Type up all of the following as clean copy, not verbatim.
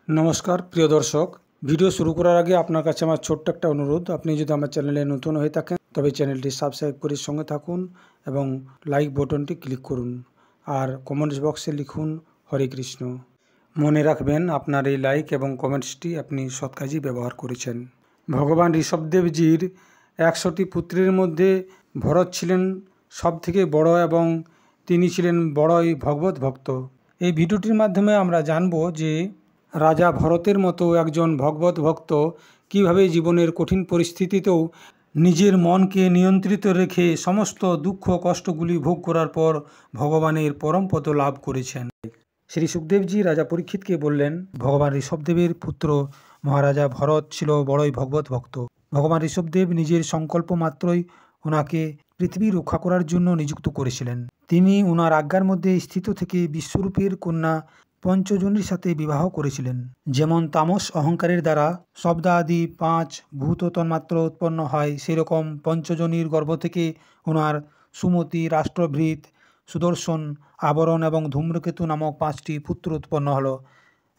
নমস্কার প্রিয় দর্শক, ভিডিও শুরু করার আগে আপনার কাছে আমার ছোট্ট একটা অনুরোধ। আপনি যদি আমার চ্যানেলে নতুন হয়ে থাকেন তবে চ্যানেলটি সাবস্ক্রাইব করে সঙ্গে থাকুন এবং লাইক বাটনটি ক্লিক করুন আর কমেন্টস বক্সে লিখুন হরে কৃষ্ণ। মনে রাখবেন, আপনার এই লাইক এবং কমেন্টসটি আপনি সৎ কাজেই ব্যবহার করেছেন। ভগবান ঋষভদেবজির 100টি পুত্রের মধ্যে ভরত ছিলেন সবথেকে বড় এবং তিনি ছিলেন বড়ই ভগবত ভক্ত। এই ভিডিওটির মাধ্যমে আমরা জানব যে রাজা ভরতের মতো একজন ভগবত ভক্ত কীভাবে জীবনের কঠিন পরিস্থিতিতেও নিজের মনকে নিয়ন্ত্রিত রেখে সমস্ত দুঃখ কষ্টগুলি ভোগ করার পর ভগবানের পরমপদ লাভ করেছেন। শ্রী সুখদেবজি রাজা পরীক্ষিতকে বললেন, ভগবান ঋষভদেবের পুত্র মহারাজা ভরত ছিল বড়ই ভগবত ভক্ত। ভগবান ঋষভদেব নিজের সংকল্প মাত্রই ওনাকে পৃথিবী রক্ষা করার জন্য নিযুক্ত করেছিলেন। তিনি ওনার আজ্ঞার মধ্যে স্থিত থেকে বিশ্বরূপের কন্যা পঞ্চজনীর সাথে বিবাহ করেছিলেন। যেমন তামস অহংকারের দ্বারা শব্দ আদি 5 ভূত তন্মাত্র উৎপন্ন হয়, সেরকম পঞ্চজনীর গর্ভ থেকে ওনার সুমতি, রাষ্ট্রভৃত, সুদর্শন, আবরণ এবং ধূম্রকেতু নামক 5টি পুত্র উৎপন্ন হলো,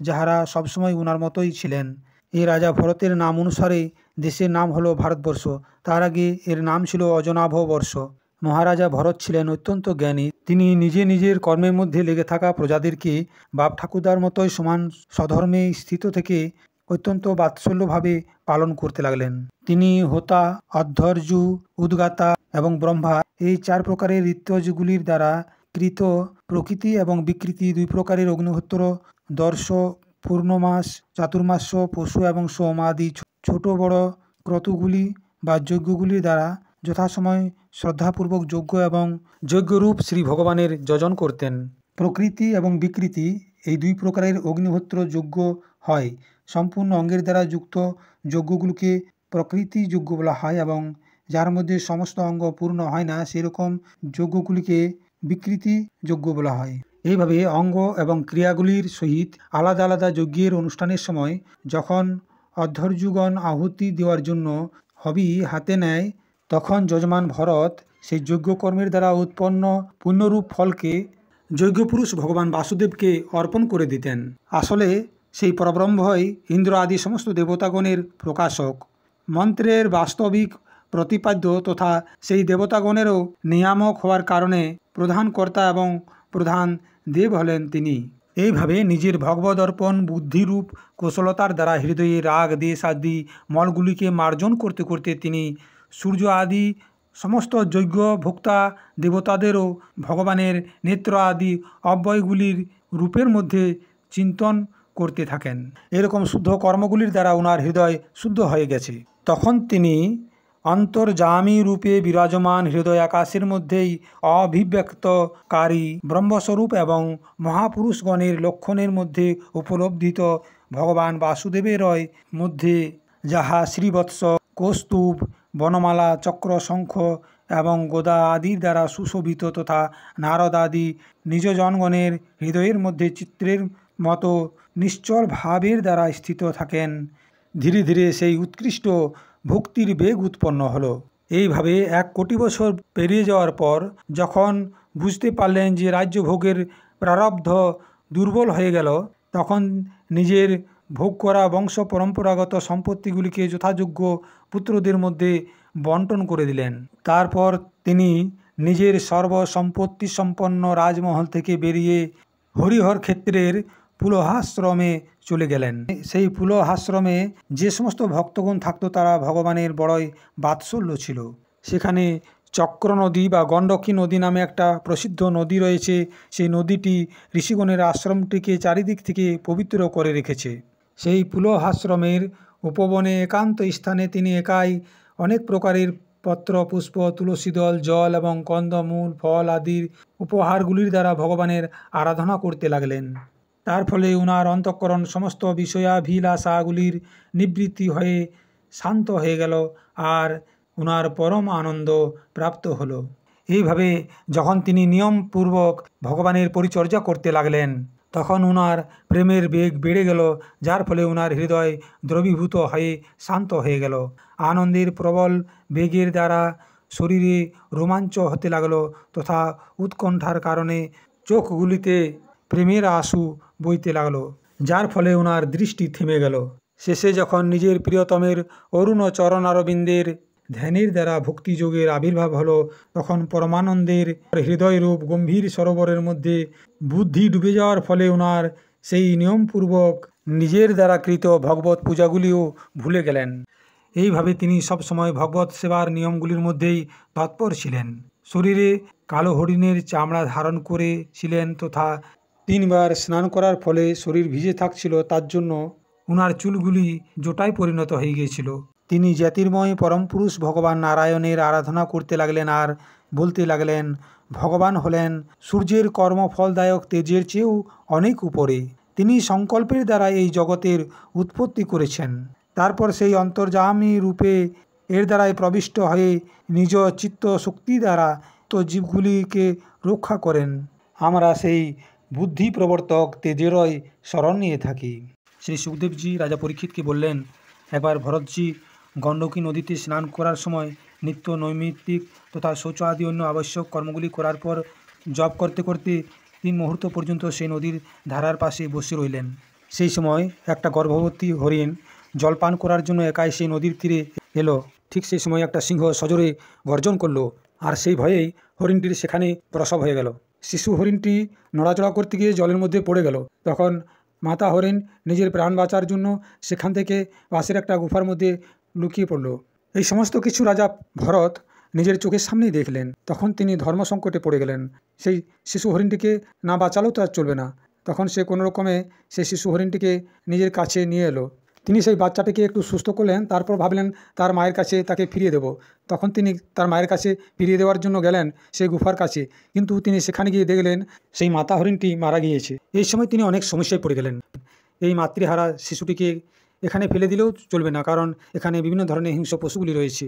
যাহারা সবসময় ওনার মতোই ছিলেন। এই রাজা ভরতের নাম অনুসারে দেশের নাম হলো ভারতবর্ষ। তার আগে এর নাম ছিল অজনাভ বর্ষ। মহারাজা ভরত ছিলেন অত্যন্ত জ্ঞানী। তিনি নিজের কর্মের মধ্যে লেগে থাকা প্রজাদেরকে বাপ ঠাকুরদার মতোই সমান স্বধর্মে স্থিত থেকে অত্যন্ত বাৎসল্যভাবে পালন করতে লাগলেন। তিনি হোতা, অধ্যর্যু, উদ্গাতা এবং ব্রহ্মা এই 4 প্রকারের ঋতুজগুলির দ্বারা কৃত প্রকৃতি এবং বিকৃতি 2 প্রকারের অগ্নিহোত্র, দর্শ, পূর্ণমাস, চাতুর্মাস্য, পশু এবং সোম আদি ছোট বড় ক্রতুগুলি বা যজ্ঞগুলির দ্বারা যথাসময় শ্রদ্ধাপূর্বক যজ্ঞ এবং যজ্ঞরূপ শ্রী ভগবানের যজন করতেন। প্রকৃতি এবং বিকৃতি এই 2 প্রকারের অগ্নিহোত্র যজ্ঞ হয়। সম্পূর্ণ অঙ্গের দ্বারা যুক্ত যজ্ঞগুলোকে প্রকৃতি যজ্ঞ বলা হয় এবং যার মধ্যে সমস্ত অঙ্গ পূর্ণ হয় না সেরকম যজ্ঞগুলিকে বিকৃতি যজ্ঞ বলা হয়। এইভাবে অঙ্গ এবং ক্রিয়াগুলির সহিত আলাদা আলাদা যজ্ঞের অনুষ্ঠানের সময় যখন অধ্যর্যুগণ আহুতি দেওয়ার জন্য হবি হাতে নেয়, তখন যজমান ভরত সেই যজ্ঞকর্মের দ্বারা উৎপন্ন পুণ্যরূপ ফলকে যজ্ঞপুরুষ ভগবান বাসুদেবকে অর্পণ করে দিতেন। আসলে সেই পরব্রহ্মই ইন্দ্র আদি সমস্ত দেবতাগণের প্রকাশক, মন্ত্রের বাস্তবিক প্রতিপাদ্য তথা সেই দেবতাগণেরও নিয়ামক হওয়ার কারণে প্রধান কর্তা এবং প্রধান দেব হলেন তিনি। এইভাবে নিজের ভগবদ অর্পণ বুদ্ধিরূপ কুশলতার দ্বারা হৃদয়ে রাগ দেশ আদি মলগুলিকে মার্জন করতে করতে তিনি সূর্য আদি সমস্ত যজ্ঞ ভোক্তা দেবতাদেরও ভগবানের নেত্র আদি অব্যয়গুলির রূপের মধ্যে চিন্তন করতে থাকেন। এরকম শুদ্ধ কর্মগুলির দ্বারা ওনার হৃদয় শুদ্ধ হয়ে গেছে। তখন তিনি অন্তর্যামী রূপে বিরাজমান হৃদয় আকাশের মধ্যেই অভিব্যক্তকারী ব্রহ্মস্বরূপ এবং মহাপুরুষগণের লক্ষণের মধ্যে উপলব্ধিত ভগবান বাসুদেবেরই মধ্যে যাহা শ্রীবৎস, কৌস্তুভ, বনমালা, চক্র, শঙ্খ এবং গদা আদির দ্বারা সুশোভিত তথা নারদ আদি নিজ জনগণের হৃদয়ের মধ্যে চিত্রের মতো নিশ্চল ভাবের দ্বারা স্থিত থাকেন। ধীরে ধীরে সেই উৎকৃষ্ট ভক্তির বেগ উৎপন্ন হলো। এইভাবে 1 কোটি বছর পেরিয়ে যাওয়ার পর যখন বুঝতে পারলেন যে রাজ্য ভোগের প্রারব্ধ দুর্বল হয়ে গেল, তখন নিজের ভোগ করা বংশ পরম্পরাগত সম্পত্তিগুলিকে যথাযোগ্য পুত্রদের মধ্যে বন্টন করে দিলেন। তারপর তিনি নিজের সর্বসম্পত্তি সম্পন্ন রাজমহল থেকে বেরিয়ে হরিহর ক্ষেত্রের পুলহাশ্রমে চলে গেলেন। সেই পুলহাশ্রমে যে সমস্ত ভক্তগণ থাকতো তারা ভগবানের বড়ই বাৎসল্য ছিল। সেখানে চক্র নদী বা গণ্ডকী নদী নামে একটা প্রসিদ্ধ নদী রয়েছে। সেই নদীটি ঋষিগণের আশ্রমটিকে চারিদিক থেকে পবিত্র করে রেখেছে। সেই পুলহাশ্রমের উপবনে একান্ত স্থানে তিনি একাই অনেক প্রকারের পত্র, পুষ্প, তুলসী দল, জল এবং কন্দমূল, ফল আদির উপহারগুলির দ্বারা ভগবানের আরাধনা করতে লাগলেন। তার ফলে ওনার অন্তঃকরণ সমস্ত বিষয়াভিলাষাগুলির নিবৃত্তি হয়ে শান্ত হয়ে গেল আর ওনার পরম আনন্দ প্রাপ্ত হলো। এইভাবে যখন তিনি নিয়মপূর্বক ভগবানের পরিচর্যা করতে লাগলেন, তখন ওনার প্রেমের বেগ বেড়ে গেল, যার ফলে ওনার হৃদয় দ্রবীভূত হয়ে শান্ত হয়ে গেল। আনন্দের প্রবল বেগের দ্বারা শরীরে রোমাঞ্চ হতে লাগলো তথা উৎকণ্ঠার কারণে চোখগুলিতে প্রেমের আঁসু বইতে লাগলো, যার ফলে ওনার দৃষ্টি থেমে গেল। শেষে যখন নিজের প্রিয়তমের অরুণ চরণারবিন্দের ধ্যানের দ্বারা ভক্তিযোগের আবির্ভাব হলো, তখন পরমানন্দের হৃদয়রূপ গম্ভীর সরোবরের মধ্যে বুদ্ধি ডুবে যাওয়ার ফলে ওনার সেই নিয়মপূর্বক নিজের দ্বারা কৃত ভগবত পূজাগুলিও ভুলে গেলেন। এইভাবে তিনি সবসময় ভগবত সেবার নিয়মগুলির মধ্যেই তৎপর ছিলেন। শরীরে কালো হরিণের চামড়া ধারণ করেছিলেন তথা 3 বার স্নান করার ফলে শরীর ভিজে থাকছিল, তার জন্য ওনার চুলগুলি জটায় পরিণত হয়ে গিয়েছিল। তিনি জ্যোতির্ময় পরমপুরুষ ভগবান নারায়ণের আরাধনা করতে লাগলেন আর বলতে লাগলেন, ভগবান হলেন সূর্যের কর্মফলদায়ক তেজের চেয়েও অনেক উপরে। তিনি সংকল্পের দ্বারা এই জগতের উৎপত্তি করেছেন। তারপর সেই অন্তর্যামী রূপে এর দ্বারাই প্রবিষ্ট হয়ে নিজ চিত্ত শক্তি দ্বারা তো জীবগুলিকে রক্ষা করেন। আমরা সেই বুদ্ধি প্রবর্তক তেজেরই শরণ নিয়ে থাকি। শ্রী সুখদেবজি রাজা পরীক্ষিতকে বললেন, একবার ভরতজি গণ্ডকী নদীতে স্নান করার সময় নিত্য নৈমিত্তিক তথা শৌচ আদি অন্য আবশ্যক কর্মগুলি করার পর জপ করতে করতে 3 মুহূর্ত পর্যন্ত সেই নদীর ধারার পাশে বসে রইলেন। সেই সময় একটা গর্ভবতী হরিণ জলপান করার জন্য একাই সেই নদীর তীরে এলো। ঠিক সেই সময় একটা সিংহ সজোরে গর্জন করলো, আর সেই ভয়েই হরিণটির সেখানে প্রসব হয়ে গেল। শিশু হরিণটি নড়াচড়া করতে গিয়ে জলের মধ্যে পড়ে গেল। তখন মাতা হরিণ নিজের প্রাণ বাঁচার জন্য সেখান থেকে পাশের একটা গুফার মধ্যে লুকিয়ে পড়ল। এই সমস্ত কিছু রাজা ভরত নিজের চোখের সামনেই দেখলেন। তখন তিনি ধর্ম সংকটে পড়ে গেলেন। সেই শিশু হরিণটিকে না বাঁচালেও তার চলবে না। তখন সে কোনো রকমে সেই শিশু হরিণটিকে নিজের কাছে নিয়ে এলো। তিনি সেই বাচ্চাটিকে একটু সুস্থ করলেন, তারপর ভাবলেন তার মায়ের কাছে তাকে ফিরিয়ে দেব। তখন তিনি তার মায়ের কাছে ফিরিয়ে দেওয়ার জন্য গেলেন সেই গুফার কাছে, কিন্তু তিনি সেখানে গিয়ে দেখলেন সেই মাতা হরিণটি মারা গিয়েছে। এই সময় তিনি অনেক সমস্যায় পড়ে গেলেন। এই মাতৃহারা শিশুটিকে এখানে ফেলে দিলেও চলবে না, কারণ এখানে বিভিন্ন ধরনের হিংস্র পশুগুলি রয়েছে।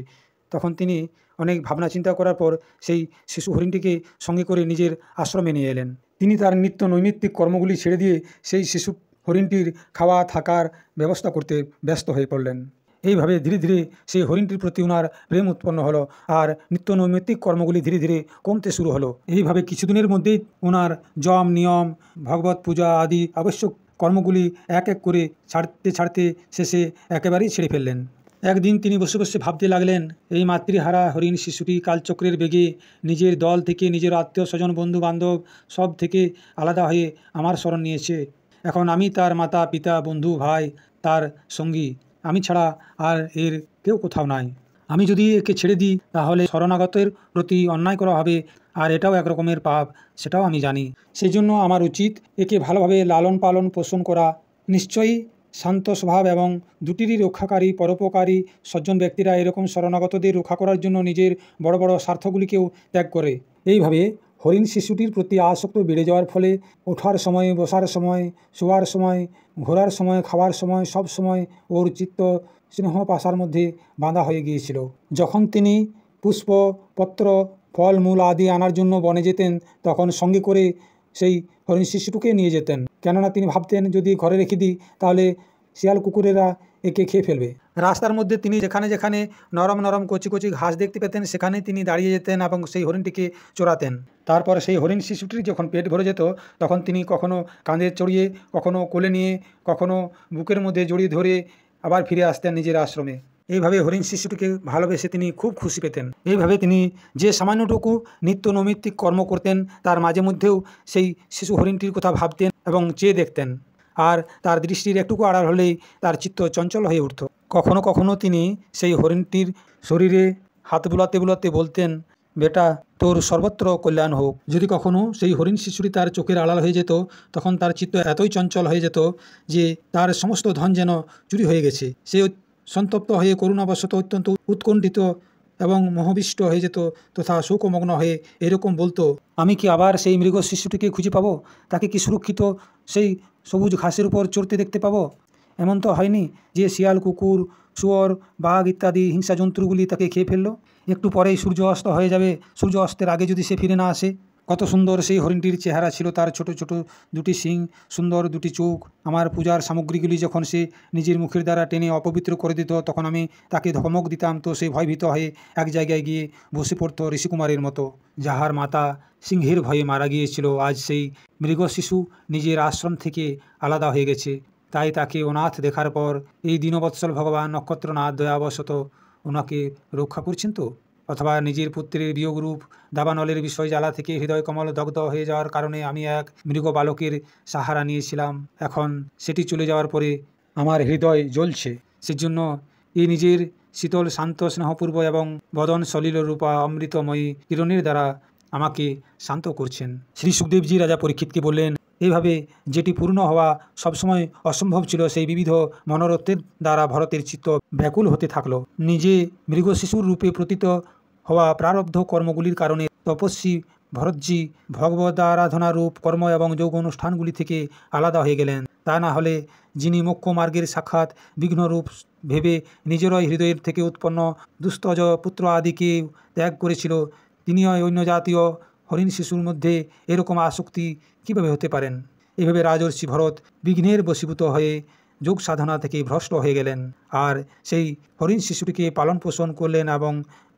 তখন তিনি অনেক ভাবনা চিন্তা করার পর সেই শিশু হরিণটিকে সঙ্গে করে নিজের আশ্রমে নিয়ে এলেন। তিনি তার নিত্য নৈমিত্তিক কর্মগুলি ছেড়ে দিয়ে সেই শিশু হরিণটির খাওয়া থাকার ব্যবস্থা করতে ব্যস্ত হয়ে পড়লেন। এইভাবে ধীরে ধীরে সেই হরিণটির প্রতি ওনার প্রেম উৎপন্ন হলো, আর নিত্য নৈমিত্তিক কর্মগুলি ধীরে ধীরে কমতে শুরু হলো। এইভাবে কিছুদিনের মধ্যেই ওনার যম নিয়ম ভগবত পূজা আদি আবশ্যক কর্মগুলি এক এক করে ছাড়তে শেষে একেবারেই ছেড়ে ফেললেন। একদিন তিনি বসে বসে ভাবতে লাগলেন, এই মাতৃহারা হরিণ শিশুটি কালচক্রের বেগে নিজের দল থেকে, নিজের আত্মীয় স্বজন বন্ধু বান্ধব সব থেকে আলাদা হয়ে আমার শরণ নিয়েছে। এখন আমি তার মাতা পিতা বন্ধু ভাই তার সঙ্গী, আমি ছাড়া আর এর কেউ কোথাও নাই। আমি যদি একে ছেড়ে দিই তাহলে শরণাগতের প্রতি অন্যায় করা হবে, আর এটাও এক রকমের পাপ, সেটাও আমি জানি। সেই জন্য আমার উচিত একে ভালোভাবে লালন পালন পোষণ করা। নিশ্চয়ই শান্ত স্বভাব এবং দুটিরই রক্ষাকারী পরোপকারী সজ্জন ব্যক্তিরা এরকম শরণাগতদের রক্ষা করার জন্য নিজের বড় বড় স্বার্থগুলিকেও ত্যাগ করে। এইভাবে হরিণ শিশুটির প্রতি আসক্ত বেড়ে যাওয়ার ফলে ওঠার সময়, বসার সময়, শোয়ার সময়, ঘোরার সময়, খাওয়ার সময়, সব সময় ওর চিত্ত স্নেহ পাশার মধ্যে বাঁধা হয়ে গিয়েছিল। যখন তিনি পুষ্প পত্র ফল মূল আদি আনার জন্য বনে যেতেন, তখন সঙ্গে করে সেই হরিণ শিশুটিকে নিয়ে যেতেন। কেননা তিনি ভাবতেন যদি ঘরে রেখে দিই তাহলে শিয়াল কুকুরেরা একে খেয়ে ফেলবে। রাস্তার মধ্যে তিনি যেখানে যেখানে নরম নরম কচি কচি ঘাস দেখতে পেতেন সেখানে তিনি দাঁড়িয়ে যেতেন এবং সেই হরিণটিকে চড়াতেন। তারপর সেই হরিণ শিশুটির যখন পেট ভরে যেত তখন তিনি কখনো কাঁধে চড়িয়ে, কখনো কোলে নিয়ে, কখনো বুকের মধ্যে জড়িয়ে ধরে আবার ফিরে আসতেন নিজের আশ্রমে। এইভাবে হরিণ শিশুটিকে ভালোবেসে তিনি খুব খুশি পেতেন। এইভাবে তিনি যে সামান্যটুকু নিত্য নৈমিত্তিক কর্ম করতেন তার মাঝে মধ্যেও সেই শিশু হরিণটির কথা ভাবতেন এবং চেয়ে দেখতেন, আর তার দৃষ্টির একটুকু আড়াল হলেই তার চিত্ত চঞ্চল হয়ে উঠত। কখনো কখনো তিনি সেই হরিণটির শরীরে হাত বুলাতে বুলাতে বলতেন, বেটা তোর সর্বত্র কল্যাণ হোক। যদি কখনো সেই হরিণ শিশুটি তার চোখের আড়াল হয়ে যেত তখন তার চিত্ত এতই চঞ্চল হয়ে যেত যে তার সমস্ত ধন যেন চুরি হয়ে গেছে। সে সন্তপ্ত হয়ে করুণাবশত অত্যন্ত উৎকণ্ঠিত এবং মোহবিষ্ট হয়ে যেত তথা শোকমগ্ন হয়ে এরকম বলতো, আমি কি আবার সেই মৃগ শিশুটিকে খুঁজে পাবো? তাকে কি সুরক্ষিত সেই সবুজ ঘাসের উপর চড়তে দেখতে পাবো? এমন তো হয়নি যে শিয়াল কুকুর শুয়োর বাঘ ইত্যাদি হিংসা জন্তুগুলি তাকে খেয়ে ফেললো। একটু পরেই সূর্য অস্ত হয়ে যাবে, সূর্য অস্তের আগে যদি সে ফিরে না আসে। কত সুন্দর সেই হরিণটির চেহারা ছিল, তার ছোট ছোট দুটি শিং, সুন্দর দুটি চোখ। আমার পূজার সামগ্রীগুলি যখন সে নিজের মুখের দ্বারা টেনে অপবিত্র করে দিত তখন আমি তাকে ধমক দিতাম, তো সে ভয়ভীত হয়ে এক জায়গায় গিয়ে বসে পড়ত ঋষিকুমারের মতো। যাহার মাতা সিংহের ভয়ে মারা গিয়েছিল, আজ সেই মৃগ শিশু নিজের আশ্রম থেকে আলাদা হয়ে গেছে। তাই তাকে অনাথ দেখার পর এই দীনবৎসল ভগবান নক্ষত্রনাথ দয়াবশত ওনাকে রক্ষা করছেন তো, অথবা নিজের পুত্রের বিয়োগরূপ দাবানলের বিষয় জ্বালা থেকে হৃদয় কমল দগ্ধ হয়ে যাওয়ার কারণে আমি এক মৃগ বালকের সাহারা নিয়েছিলাম, এখন সেটি চলে যাওয়ার পরে আমার হৃদয় জ্বলছে। সেজন্য এই নিজের শীতল শান্ত স্নেহপূর্ব এবং বদন সলিল রূপা অমৃতময়ী কিরণের দ্বারা আমাকে শান্ত করছেন। শ্রী সুখদেবজি রাজা পরীক্ষিতকে বললেন, এইভাবে যেটি পূর্ণ হওয়া সবসময় অসম্ভব ছিল, সেই বিবিধ মনোরথের দ্বারা ভরতের চিত্ত ব্যাকুল হতে থাকলো। নিজে মৃগ শিশুর রূপে প্রতীত হওয়া প্রারব্ধ কর্মগুলির কারণে তপস্বী ভরতজি ভগবদারাধনা রূপ কর্ম এবং যোগ অনুষ্ঠানগুলি থেকে আলাদা হয়ে গেলেন। তা না হলে যিনি মোক্ষ মার্গের সাক্ষাৎ বিঘ্নরূপ ভেবে নিজেরই হৃদয়ের থেকে উৎপন্ন দুস্তজ পুত্র আদিকে ত্যাগ করেছিল, তিনিও অন্য জাতীয় হরিণ শিশুর মধ্যে এরকম আসক্তি কীভাবে হতে পারেন? এভাবে রাজর্ষি ভরত বিঘ্নের বশীভূত হয়ে যোগ সাধনা থেকে ভ্রষ্ট হয়ে গেলেন, আর সেই হরিণ শিশুটিকে পালন পোষণ করলেন এবং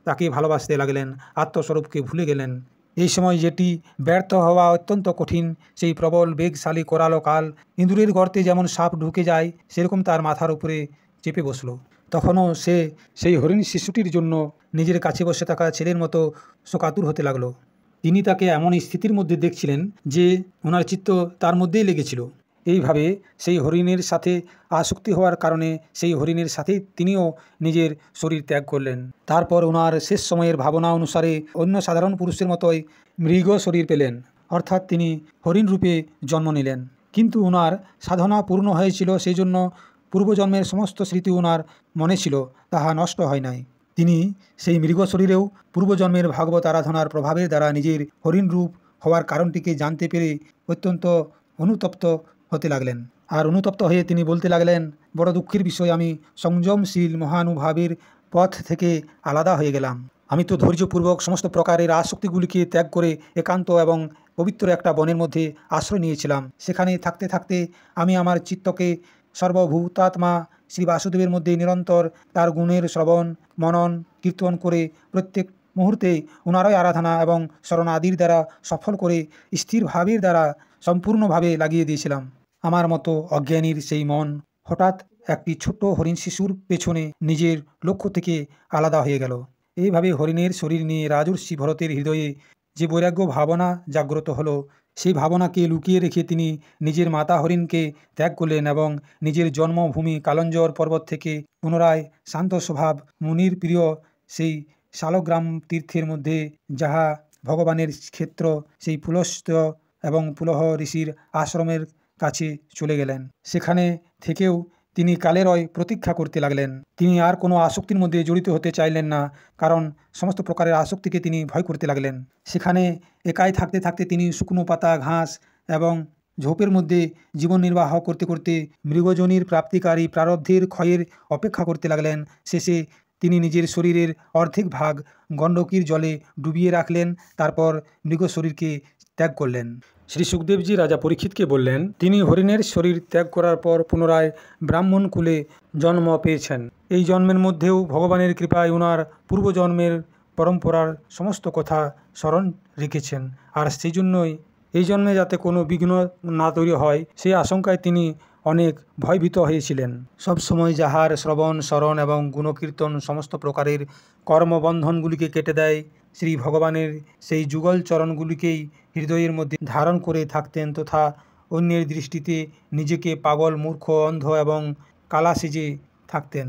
তাকে ভালোবাসতে লাগলেন, আত্মস্বরূপকে ভুলে গেলেন। এই সময় যেটি ব্যর্থ হওয়া অত্যন্ত কঠিন, সেই প্রবল বেগশালী করালো কাল ইঁদুরের গর্তে যেমন সাপ ঢুকে যায়, সেরকম তার মাথার উপরে চেপে বসলো। তখনও সে সেই হরিণ শিশুটির জন্য নিজের কাছে বসে থাকা ছেলের মতো শোকাতুর হতে লাগলো। তিনি তাকে এমন স্থিতির মধ্যে দেখছিলেন যে ওনার চিত্ত তার মধ্যেই লেগেছিল। এইভাবে সেই হরিণের সাথে আসক্তি হওয়ার কারণে সেই হরিণের সাথেই তিনিও নিজের শরীর ত্যাগ করলেন। তারপর ওনার শেষ সময়ের ভাবনা অনুসারে অন্য সাধারণ পুরুষের মতোই মৃগ শরীর পেলেন, অর্থাৎ তিনি হরিণ রূপে জন্ম নিলেন। কিন্তু ওনার সাধনা পূর্ণ হয়েছিল, সেই জন্য পূর্বজন্মের সমস্ত স্মৃতি ওনার মনে ছিল, তাহা নষ্ট হয় নাই। তিনি সেই মৃগ শরীরেও পূর্বজন্মের ভাগবত আরাধনার প্রভাবের দ্বারা নিজের হরিণ রূপ হওয়ার কারণটিকে জানতে পেরে অত্যন্ত অনুতপ্ত হতে লাগলেন। আর অনুতপ্ত হয়ে তিনি বলতে লাগলেন, বড় দুঃখের বিষয়, আমি সংযমশীল মহানুভাবের পথ থেকে আলাদা হয়ে গেলাম। আমি তো ধৈর্যপূর্বক সমস্ত প্রকারের আসক্তিগুলিকে ত্যাগ করে একান্ত এবং পবিত্র একটা বনের মধ্যে আশ্রয় নিয়েছিলাম। সেখানে থাকতে থাকতে আমি আমার চিত্তকে সর্বভূতাত্মা শ্রী বাসুদেবের মধ্যে নিরন্তর তার গুণের শ্রবণ মনন কীর্তন করে প্রত্যেক মুহূর্তে ওনারই আরাধনা এবং শরণ আদির দ্বারা সফল করে স্থির ভাবের দ্বারা সম্পূর্ণভাবে লাগিয়ে দিয়েছিলাম। আমার মতো অজ্ঞানীর সেই মন হঠাৎ একটি ছোট্ট হরিণ শিশুর পেছনে নিজের লক্ষ্য থেকে আলাদা হয়ে গেল। এইভাবে হরিণের শরীর নিয়ে রাজর্ষি ভরতের হৃদয়ে যে বৈরাগ্য ভাবনা জাগ্রত হলো, সেই ভাবনাকে লুকিয়ে রেখে তিনি নিজের মাতা হরিণকে ত্যাগ করলেন এবং নিজের জন্মভূমি কালঞ্জর পর্বত থেকে পুনরায় শান্ত স্বভাব মুনির প্রিয় সেই শালগ্রাম তীর্থের মধ্যে, যাহা ভগবানের ক্ষেত্র, সেই পুলস্ত্য এবং পুলহ ঋষির আশ্রমের কাছে চলে গেলেন। সেখানে থেকেও তিনি কালেরই প্রতীক্ষা করতে লাগলেন। তিনি আর কোনো আসক্তির মধ্যে জড়িত হতে চাইলেন না, কারণ সমস্ত প্রকারের আসক্তিকে তিনি ভয় করতে লাগলেন। সেখানে একাই থাকতে থাকতে তিনি শুকনো পাতা ঘাস এবং ঝোপের মধ্যে জীবন নির্বাহ করতে করতে মৃগজনির প্রাপ্তিকারী প্রারব্ধের ক্ষয়ের অপেক্ষা করতে লাগলেন। শেষে তিনি নিজের শরীরের অর্ধেক ভাগ গণ্ডকীর জলে ডুবিয়ে রাখলেন, তারপর মৃগ শরীরকে ত্যাগ করলেন। শ্রী সুখদেবজি রাজা পরীক্ষিতকে বললেন, তিনি হরিণের শরীর ত্যাগ করার পর পুনরায় ব্রাহ্মণ কুলে জন্ম পেয়েছেন। এই জন্মের মধ্যেও ভগবানের কৃপায় ওনার পূর্বজন্মের পরম্পরার সমস্ত কথা স্মরণ রেখেছেন, আর সেই জন্যই এই জন্মে যাতে কোনো বিঘ্ন না তৈরি হয় সেই আশঙ্কায় তিনি অনেক ভয়ভীত হয়েছিলেন। সবসময় যাহার শ্রবণ স্মরণ এবং গুণকীর্তন সমস্ত প্রকারের কর্মবন্ধনগুলিকে কেটে দেয়, শ্রী ভগবানের সেই যুগল চরণগুলিকেই হৃদয়ের মধ্যে ধারণ করে থাকতেন, তথা অন্যের দৃষ্টিতে নিজেকে পাগল মূর্খ অন্ধ এবং কালা সেজে থাকতেন।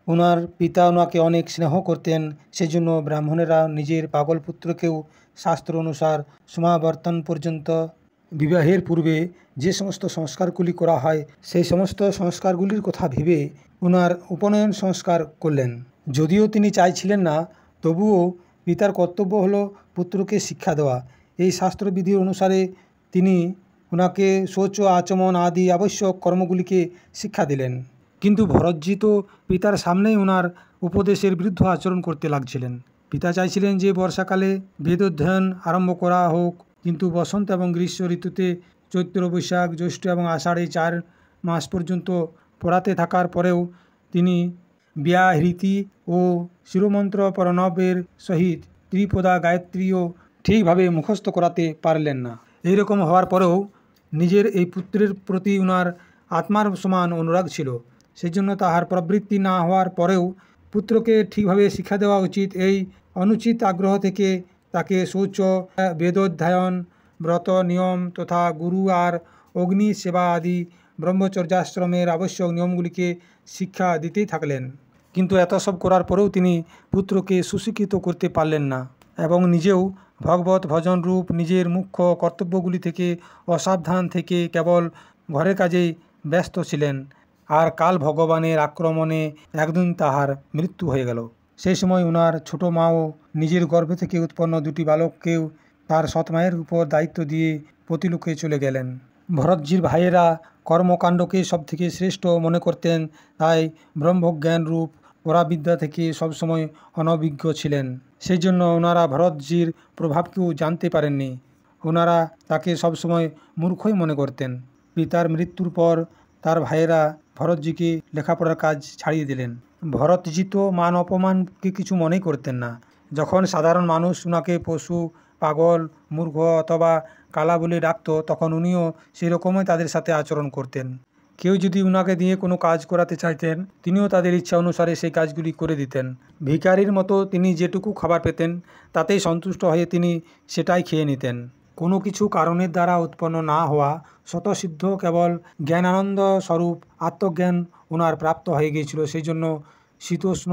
ওনার পিতা ওনাকে অনেক স্নেহ করতেন, সেজন্য ব্রাহ্মণেরা নিজের পাগল পুত্রকেও শাস্ত্র অনুসার সমাবর্তন পর্যন্ত বিবাহের পূর্বে যে সমস্ত সংস্কারগুলি করা হয়, সেই সমস্ত সংস্কারগুলির কথা ভেবে ওনার উপনয়ন সংস্কার করলেন। যদিও তিনি চাইছিলেন না, তবুও পিতার কর্তব্য হলো পুত্রকে শিক্ষা দেওয়া। এই শাস্ত্রবিধি অনুসারে তিনি ওনাকে শৌচ আচমন আদি আবশ্যক কর্মগুলিকে শিক্ষা দিলেন। কিন্তু ভরতজি তো পিতার সামনেই ওনার উপদেশের বিরুদ্ধ আচরণ করতে লাগছিলেন। পিতা চাইছিলেন যে বর্ষাকালে বেদ অধ্যয়ন আরম্ভ করা হোক, কিন্তু বসন্ত এবং গ্রীষ্ম ঋতুতে চৈত্র বৈশাখ জ্যৈষ্ঠ এবং আষাঢ়ে 4 মাস পর্যন্ত পড়াতে থাকার পরেও তিনি ব্যাহৃতি ও শিরোমন্ত্র প্রণবের সহিত ত্রিপদা গায়ত্রীও ঠিকভাবে মুখস্থ করাতে পারলেন না। এইরকম হওয়ার পরেও নিজের এই পুত্রের প্রতি ওনার আত্মার সমান অনুরাগ ছিল। সেই জন্য তাহার প্রবৃত্তি না হওয়ার পরেও পুত্রকে ঠিকভাবে শিক্ষা দেওয়া উচিত, এই অনুচিত আগ্রহ থেকে তাকে শৌচ, বেদোধ্যায়ন, ব্রত নিয়ম তথা গুরু আর অগ্নি সেবা আদি ব্রহ্মচর্যাশ্রমের আবশ্যক নিয়মগুলিকে শিক্ষা দিতেই থাকলেন। কিন্তু এত সব করার পরেও তিনি পুত্রকে সুশিক্ষিত করতে পারলেন না এবং নিজেও ভগবত ভজন রূপ নিজের মুখ্য কর্তব্যগুলি থেকে অসাবধান থেকে কেবল ঘরের কাজেই ব্যস্ত ছিলেন। আর কাল ভগবানের আক্রমণে একদিন তাহার মৃত্যু হয়ে গেল। সেই সময় ওনার ছোট মাও নিজের গর্ভে থেকে উৎপন্ন দুটি বালককেও তার সৎমায়ের উপর দায়িত্ব দিয়ে প্রতিলোকে চলে গেলেন। ভরতজির ভাইয়েরা কর্মকাণ্ডকে সবথেকে শ্রেষ্ঠ মনে করতেন, তাই ব্রহ্মজ্ঞান রূপ পরাবিদ্যা থেকে সবসময় অনভিজ্ঞ ছিলেন। সেই জন্য ওনারা ভরতজির প্রভাবকেও জানতে পারেননি। ওনারা তাকে সবসময় মূর্খই মনে করতেন। পিতার মৃত্যুর পর তার ভাইয়েরা ভরতজিকে লেখাপড়ার কাজ ছাড়িয়ে দিলেন। ভরতজি তো মান অপমানকে কিছু মনেই করতেন না। যখন সাধারণ মানুষ ওনাকে পশু, পাগল, মূর্খ অথবা কালা বলে ডাকত, তখন উনিও সেরকমই তাদের সাথে আচরণ করতেন। কেউ যদি উনাকে দিয়ে কোনো কাজ করাতে চাইতেন, তিনিও তাদের ইচ্ছা অনুসারে সেই কাজগুলি করে দিতেন। ভিখারির মতো তিনি যেটুকু খাবার পেতেন তাতেই সন্তুষ্ট হয়ে তিনি সেটাই খেয়ে নিতেন। কোনো কিছু কারণের দ্বারা উৎপন্ন না হওয়া স্বতঃসিদ্ধ কেবল জ্ঞানানন্দ স্বরূপ আত্মজ্ঞান ওনার প্রাপ্ত হয়ে গিয়েছিল। সেই জন্য শীতোষ্ণ,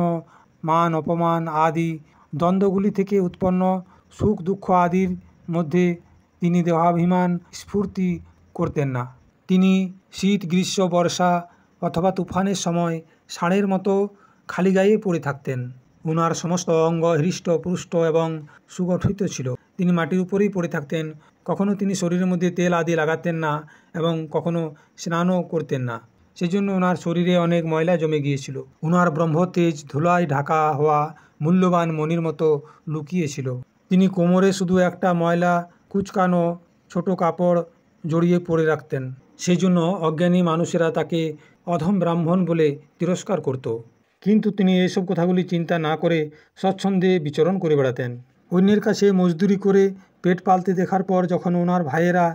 মান অপমান আদি দ্বন্দ্বগুলি থেকে উৎপন্ন সুখ দুঃখ আদির মধ্যে তিনি দেহাভিমান স্ফূর্তি করতেন না। তিনি শীত, গ্রীষ্ম, বর্ষা অথবা তুফানের সময় ষাঁড়ের মতো খালি গায়ে পড়ে থাকতেন। ওনার সমস্ত অঙ্গ হৃষ্টপুষ্ট এবং সুগঠিত ছিল। তিনি মাটির উপরেই পড়ে থাকতেন। কখনো তিনি শরীরের মধ্যে তেল আদি লাগাতেন না এবং কখনো স্নানও করতেন না। সেই জন্য ওনার শরীরে অনেক ময়লা জমে গিয়েছিল। ওনার ব্রহ্মতেজ ধুলায় ঢাকা হওয়া মূল্যবান মণির মতো লুকিয়েছিল। তিনি কোমরে শুধু একটা ময়লা কুচকানো ছোট কাপড় জড়িয়ে পড়ে রাখতেন। সেই জন্য অজ্ঞানী মানুষেরা তাকে অধম ব্রাহ্মণ বলে তিরস্কার করত। কিন্তু তিনি এইসব কথাগুলি চিন্তা না করে স্বচ্ছন্দে বিচরণ করে বেড়াতেন। অন্যের কাছে মজদুরি করে পেট পালতে দেখার পর যখন ওনার ভাইয়েরা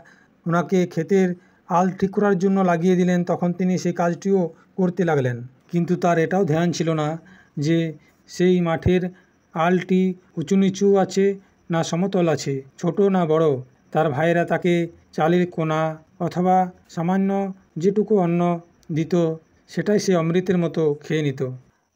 ওনাকে ক্ষেতের আল ঠিক করার জন্য লাগিয়ে দিলেন, তখন তিনি সেই কাজটিও করতে লাগলেন। কিন্তু তার এটাও ধ্যান ছিল না যে সেই মাঠের আলটি উঁচু নিচু আছে না সমতল আছে, ছোট না বড়। তার ভাইয়েরা তাকে চালের কোনা অথবা সামান্য যেটুকু অন্ন দিত সেটাই সে অমৃতের মতো খেয়ে নিত।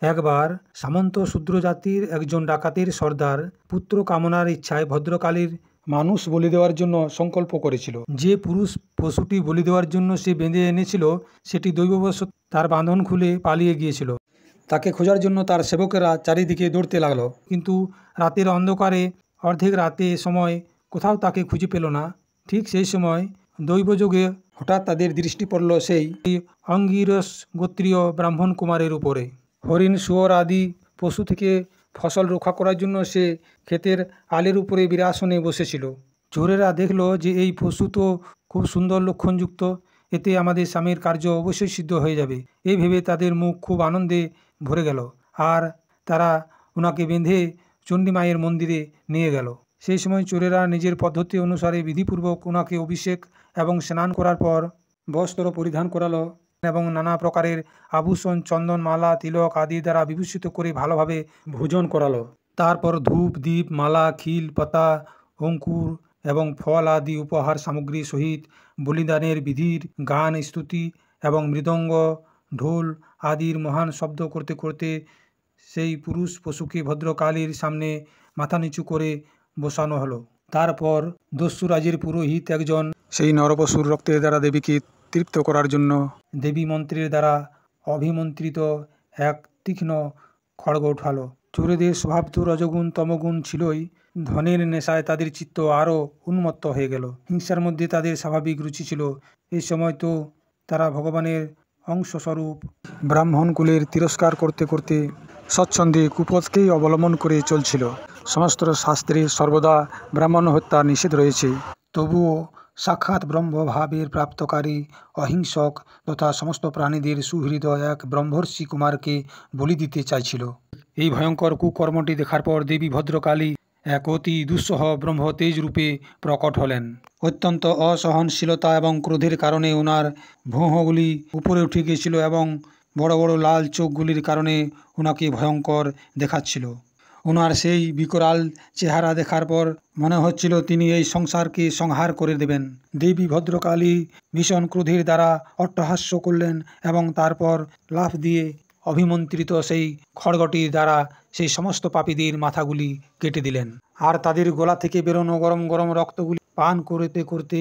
একবার সামন্ত শূদ্র জাতির একজন ডাকাতের সর্দার পুত্র কামনার ইচ্ছায় ভদ্রকালীর মানুষ বলি দেওয়ার জন্য সংকল্প করেছিল। যে পুরুষ পশুটি বলি দেওয়ার জন্য সে বেঁধে এনেছিল সেটি দৈববশত তার বাঁধন খুলে পালিয়ে গিয়েছিল। তাকে খোঁজার জন্য তার সেবকেরা চারিদিকে দৌড়তে লাগলো, কিন্তু রাতের অন্ধকারে অর্ধেক রাতে সময় কোথাও তাকে খুঁজে পেল না। ঠিক সেই সময় দৈবযোগে হঠাৎ তাদের দৃষ্টি পড়ল সেই অঙ্গিরস গোত্রীয় ব্রাহ্মণ কুমারের উপরে। হরিণ, শুয়োর আদি পশু থেকে ফসল রক্ষা করার জন্য সে ক্ষেতের আলের উপরে বিরাসনে বসেছিল। চোরেরা দেখল যে এই পশু তো খুব সুন্দর লক্ষণযুক্ত, এতে আমাদের স্বামীর কার্য অবশ্যই সিদ্ধ হয়ে যাবে। এই ভেবে তাদের মুখ খুব আনন্দে ভরে গেল আর তারা ওনাকে বেঁধে চণ্ডীমায়ের মন্দিরে নিয়ে গেল। সেই সময় চোরেরা নিজের পদ্ধতি অনুসারে বিধিপূর্বক ওনাকে অভিষেক এবং স্নান করার পর বস্ত্র পরিধান করালো এবং নানা প্রকারের আভূষণ, চন্দন, মালা, তিলক আদি দ্বারা বিভূষিত করে ভালোভাবে ভোজন করালো। তারপর ধূপ, দীপ, মালা, খিল, পাতা, অঙ্কুর এবং ফল আদি উপহার সামগ্রী সহিত বলিদানের বিধির গান, স্তুতি এবং মৃদঙ্গ, ঢোল আদির মহান শব্দ করতে করতে সেই পুরুষ পশুকে ভদ্রকালীর সামনে মাথা নিচু করে বসানো হলো। তারপর দস্যু রাজের পুরোহিত একজন সেই নরপশুর রক্তের দ্বারা দেবীকে তৃপ্ত করার জন্য দেবী মন্ত্রের দ্বারা অভিমন্ত্রিত এক তীক্ষ্ণ খড়গ উঠালো। চোরেদের স্বভাব তো রজগুণ তমগুণ ছিলই, ধনের নেশায় তাদের চিত্ত আরও উন্মত্ত হয়ে গেল। হিংসার মধ্যে তাদের স্বাভাবিক রুচি ছিল। এই সময় তো তারা ভগবানের অংশস্বরূপ ব্রাহ্মণ কুলের তিরস্কার করতে করতে স্বচ্ছন্দে কুপথকেই অবলম্বন করে চলছিল। সমস্ত শাস্ত্রে সর্বদা ব্রাহ্মণ হত্যা নিষেধ রয়েছে, তবুও সাক্ষাৎ ব্রহ্মভাবের প্রাপ্তকারী অহিংসক তথা সমস্ত প্রাণীদের সুহৃদয় এক ব্রহ্মর্ষি কুমারকে বলি দিতে চাইছিল। এই ভয়ঙ্কর কুকর্মটি দেখার পর দেবী ভদ্রকালী এক অতি দুঃসহ ব্রহ্ম তেজ রূপে প্রকট হলেন। অত্যন্ত অসহনশীলতা এবং ক্রোধের কারণে ওনার ভৌঁগুলি উপরে উঠে গিয়েছিল এবং বড় বড় লাল চোখগুলির কারণে ওনাকে ভয়ঙ্কর দেখাচ্ছিল। ওনার সেই বিকরাল চেহারা দেখার পর মনে হচ্ছিল তিনি এই সংসারকে সংহার করে দেবেন। দেবী ভদ্রকালী ভীষণ ক্রোধের দ্বারা অট্টহাস্য করলেন এবং তারপর লাফ দিয়ে অভিমন্ত্রিত সেই খড়গটির দ্বারা সেই সমস্ত পাপীদের মাথাগুলি কেটে দিলেন। আর তাদের গলা থেকে বেরোনো গরম গরম রক্তগুলি পান করতে করতে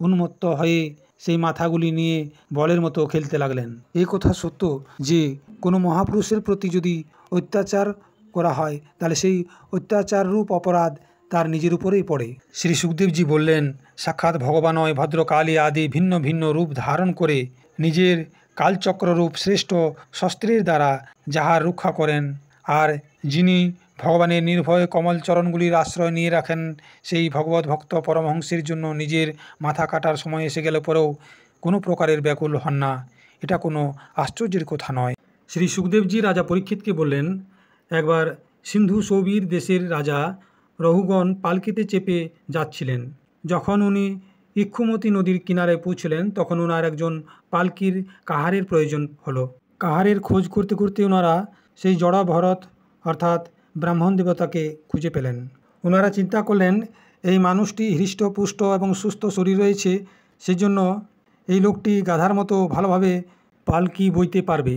উন্মত্ত হয়ে সেই মাথাগুলি নিয়ে বলের মতো খেলতে লাগলেন। এই কথা সত্য যে কোনো মহাপুরুষের প্রতি যদি অত্যাচার করা হয় তাহলে সেই অত্যাচার রূপ অপরাধ তার নিজের উপরেই পড়ে। শ্রী সুখদেবজি বললেন, সাক্ষাৎ ভগবানয় ভদ্রকালী আদি ভিন্ন ভিন্ন রূপ ধারণ করে নিজের কালচক্ররূপ শ্রেষ্ঠ শস্ত্রের দ্বারা যাহার রক্ষা করেন, আর যিনি ভগবানের নির্ভয় কমল চরণগুলির আশ্রয় নিয়ে রাখেন, সেই ভগবত ভক্ত পরমহংসের জন্য নিজের মাথা কাটার সময় এসে গেলে পরেও কোনো প্রকারের ব্যাকুল হন না, এটা কোনো আশ্চর্যের কথা নয়। শ্রী সুখদেবজি রাজা পরীক্ষিতকে বললেন, একবার সিন্ধু সৌবীর দেশের রাজা রহুগণ পালকিতে চেপে যাচ্ছিলেন। যখন উনি ইক্ষুমতী নদীর কিনারে পৌঁছলেন তখন ওনার একজন পালকির কাহারের প্রয়োজন হলো। কাহারের খোঁজ করতে করতে ওনারা সেই জড়া ভরত অর্থাৎ ব্রাহ্মণ দেবতাকে খুঁজে পেলেন। ওনারা চিন্তা করলেন, এই মানুষটি হৃষ্টপুষ্ট এবং সুস্থ শরীর রয়েছে, সেজন্য এই লোকটি গাধার মতো ভালোভাবে পালকি বইতে পারবে।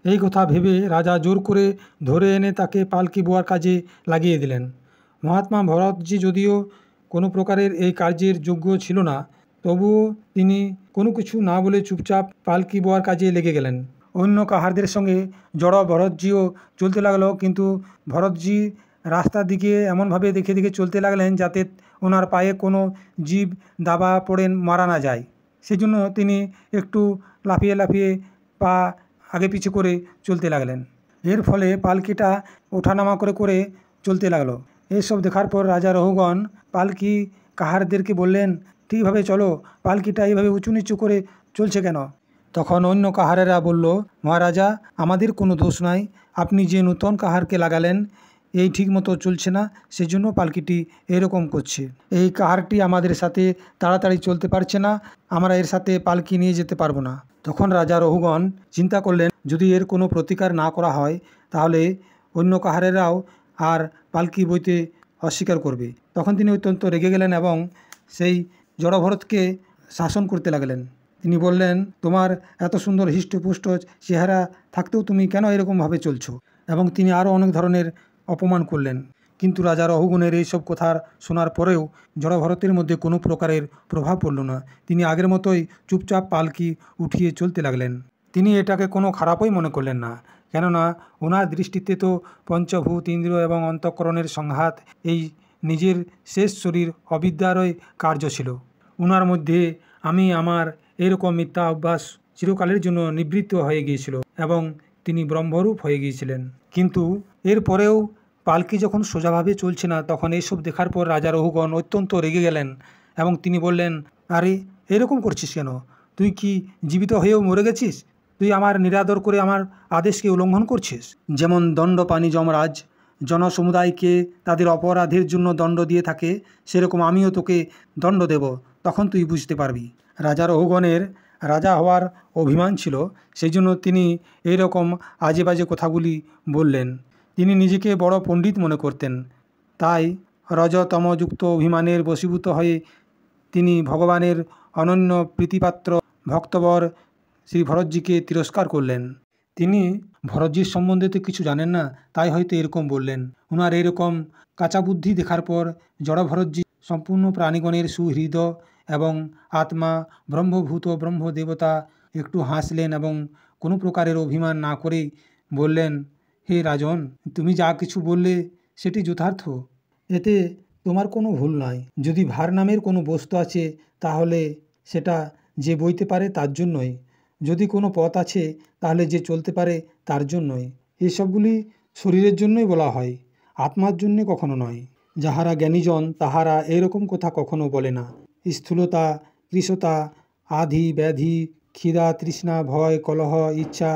এই কথা ভেবে রাজা জোর করে ধরে এনে তাকে পালকি বোয়ার কাজে লাগিয়ে দিলেন। মহাত্মা ভরতজি যদিও কোনো প্রকারের এই কার্যের যোগ্য ছিল না, তবুও তিনি কোনো কিছু না বলে চুপচাপ পালকি বোয়ার কাজে লেগে গেলেন। অন্য কাহারদের সঙ্গে জড় ভরতজিও চলতে লাগলো, কিন্তু ভরতজি রাস্তার দিকে এমনভাবে দেখে দেখে চলতে লাগলেন যাতে ওনার পায়ে কোনো জীব দাবা পড়ে মারা না যায়। সেজন্য তিনি একটু লাফিয়ে লাফিয়ে পা আগে পিছু করে চলতে লাগলেন। এর ফলে পালকিটা ওঠানামা করে করে চলতে লাগলো। এসব দেখার পর রাজা রহুগণ পালকি কাহারদেরকে বললেন, ঠিকভাবে চলো, পালকিটা এইভাবে উঁচু নিচু করে চলছে কেন? তখন অন্য কাহারেরা বলল, মহারাজা, আমাদের কোনো দোষ নাই, আপনি যে নূতন কাহারকে লাগালেন এই ঠিক মতো চলছে না, সেজন্য পালকিটি এরকম করছে। এই কাহারটি আমাদের সাথে তাড়াতাড়ি চলতে পারছে না, আমরা এর সাথে পালকি নিয়ে যেতে পারবো না। তখন রাজা রহুগণ চিন্তা করলেন, যদি এর কোনো প্রতিকার না করা হয় তাহলে অন্য কাহারেরাও আর পালকি বইতে অস্বীকার করবে। তখন তিনি অত্যন্ত রেগে গেলেন এবং সেই জড়ভরতকে শাসন করতে লাগলেন। তিনি বললেন, তোমার এত সুন্দর হৃষ্টপুষ্ট চেহারা থাকতেও তুমি কেন এরকমভাবে চলছো? এবং তিনি আরও অনেক ধরনের অপমান করলেন। কিন্তু রাজা রহুগণের এইসব কথা শোনার পরেও জড়ভরতের মধ্যে কোনো প্রকারের প্রভাব পড়ল না। তিনি আগের মতোই চুপচাপ পালকি উঠিয়ে চলতে লাগলেন। তিনি এটাকে কোনো খারাপই মনে করলেন না, কেননা ওনার দৃষ্টিতে তো পঞ্চভূত, ইন্দ্রিয় এবং অন্তঃকরণের সংঘাত এই নিজের শেষ শরীর অবিদ্যারই কার্য ছিল। ওনার মধ্যে আমি আমার এরকম মিথ্যা অভ্যাস চিরকালের জন্য নিবৃত্ত হয়ে গিয়েছিল এবং তিনি ব্রহ্মরূপ হয়ে গিয়েছিলেন। কিন্তু এরপরেও পালকি যখন সোজাভাবে চলছে না, তখন এইসব দেখার পর রাজা রহুগণ অত্যন্ত রেগে গেলেন এবং তিনি বললেন, আরে এরকম করছিস কেন? তুই কি জীবিত হয়েও মরে গেছিস? তুই আমার নিরাদর করে আমার আদেশকে উল্লঙ্ঘন করছিস। যেমন দণ্ডপাণি যমরাজ জনসমুদায়কে তাদের অপরাধের জন্য দণ্ড দিয়ে থাকে, সেরকম আমিও তোকে দণ্ড দেব, তখন তুই বুঝতে পারবি। রাজা রহুগণের রাজা হওয়ার অভিমান ছিল, সেই জন্য তিনি এইরকম আজে বাজে কথাগুলি বললেন। তিনি নিজেকে বড় পণ্ডিত মনে করতেন, তাই রজতমযুক্ত অভিমানের বশীভূত হয়ে তিনি ভগবানের অনন্য প্রীতিপাত্র ভক্তবর শ্রী ভরতজিকে তিরস্কার করলেন। তিনি ভরতজির সম্বন্ধে তো কিছু জানেন না, তাই হয়তো এরকম বললেন। ওনার এরকম কাঁচা বুদ্ধি দেখার পর জড় ভরতজি সম্পূর্ণ প্রাণীগণের সুহৃদয় এবং আত্মা ব্রহ্মভূত ব্রহ্মদেবতা একটু হাসলেন এবং কোনো প্রকারের অভিমান না করেই বললেন, হে রাজন, তুমি যা কিছু বললে সেটি যথার্থ, এতে তোমার কোনো ভুল নাই। যদি ভার নামের কোনো বস্তু আছে তাহলে সেটা যে বইতে পারে তার জন্যই, যদি কোনো পথ আছে তাহলে যে চলতে পারে তার জন্যই। এসবগুলি শরীরের জন্যই বলা হয়, আত্মার জন্যে কখনো নয়। যাহারা জ্ঞানীজন তাহারা এরকম কথা কখনো বলে না। স্থূলতা, কৃশতা, আধি, ব্যাধি, ক্ষিধা, তৃষ্ণা, ভয়, কলহ, ইচ্ছা,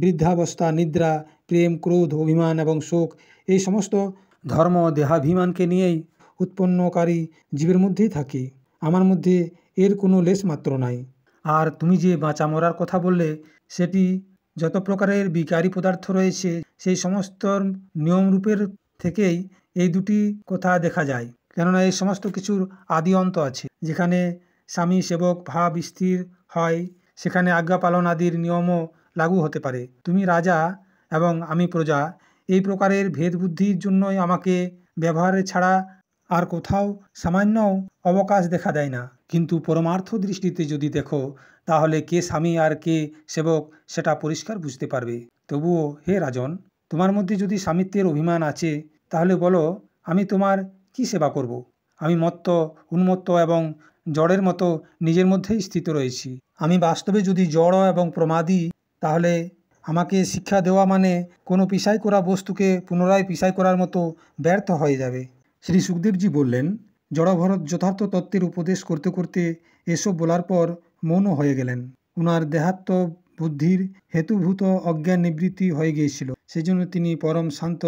বৃদ্ধাবস্থা, নিদ্রা, প্রেম, ক্রোধ, অভিমান এবং শোক, এই সমস্ত ধর্ম দেহাভিমানকে নিয়েই উৎপন্নকারী জীবের মধ্যেই থাকে। আমার মধ্যে এর কোনো লেশ মাত্র নাই। আর তুমি যে বাঁচা মরার কথা বললে, সেটি যত প্রকারের বিকারী পদার্থ রয়েছে সেই সমস্ত নিয়মরূপের থেকেই এই দুটি কথা দেখা যায়। কেননা এই সমস্ত কিছুর আদি অন্ত আছে। যেখানে স্বামী সেবক ভাব স্থির হয়, সেখানে আজ্ঞা পালন আদির নিয়মও লাগু হতে পারে। তুমি রাজা এবং আমি প্রজা, এই প্রকারের ভেদ বুদ্ধির জন্যই আমাকে ব্যবহারে ছাড়া আর কোথাও সামান্য অবকাশ দেখা দেয় না। কিন্তু পরমার্থ দৃষ্টিতে যদি দেখো, তাহলে কে স্বামী আর কে সেবক সেটা পরিষ্কার বুঝতে পারবে। তবুও হে রাজন, তোমার মধ্যে যদি স্বামিত্বের অভিমান আছে, তাহলে বলো আমি তোমার কি সেবা করব? আমি মত্ত, উন্মত্ত এবং জড়ের মতো নিজের মধ্যেই স্থিত রয়েছি। আমি বাস্তবে যদি জড় এবং প্রমাদী, তাহলে আমাকে শিক্ষা দেওয়া মানে কোনো পিসাই করা বস্তুকে পুনরায় পিসাই করার মতো ব্যর্থ হয়ে যাবে। শ্রী সুখদেবজি বললেন, জড়ভরত যথার্থ তত্ত্বের উপদেশ করতে করতে এসব বলার পর মৌন হয়ে গেলেন। ওনার দেহাত্ম বুদ্ধির হেতুভূত অজ্ঞান নিবৃত্তি হয়ে গিয়েছিল, সেজন্য তিনি পরম শান্ত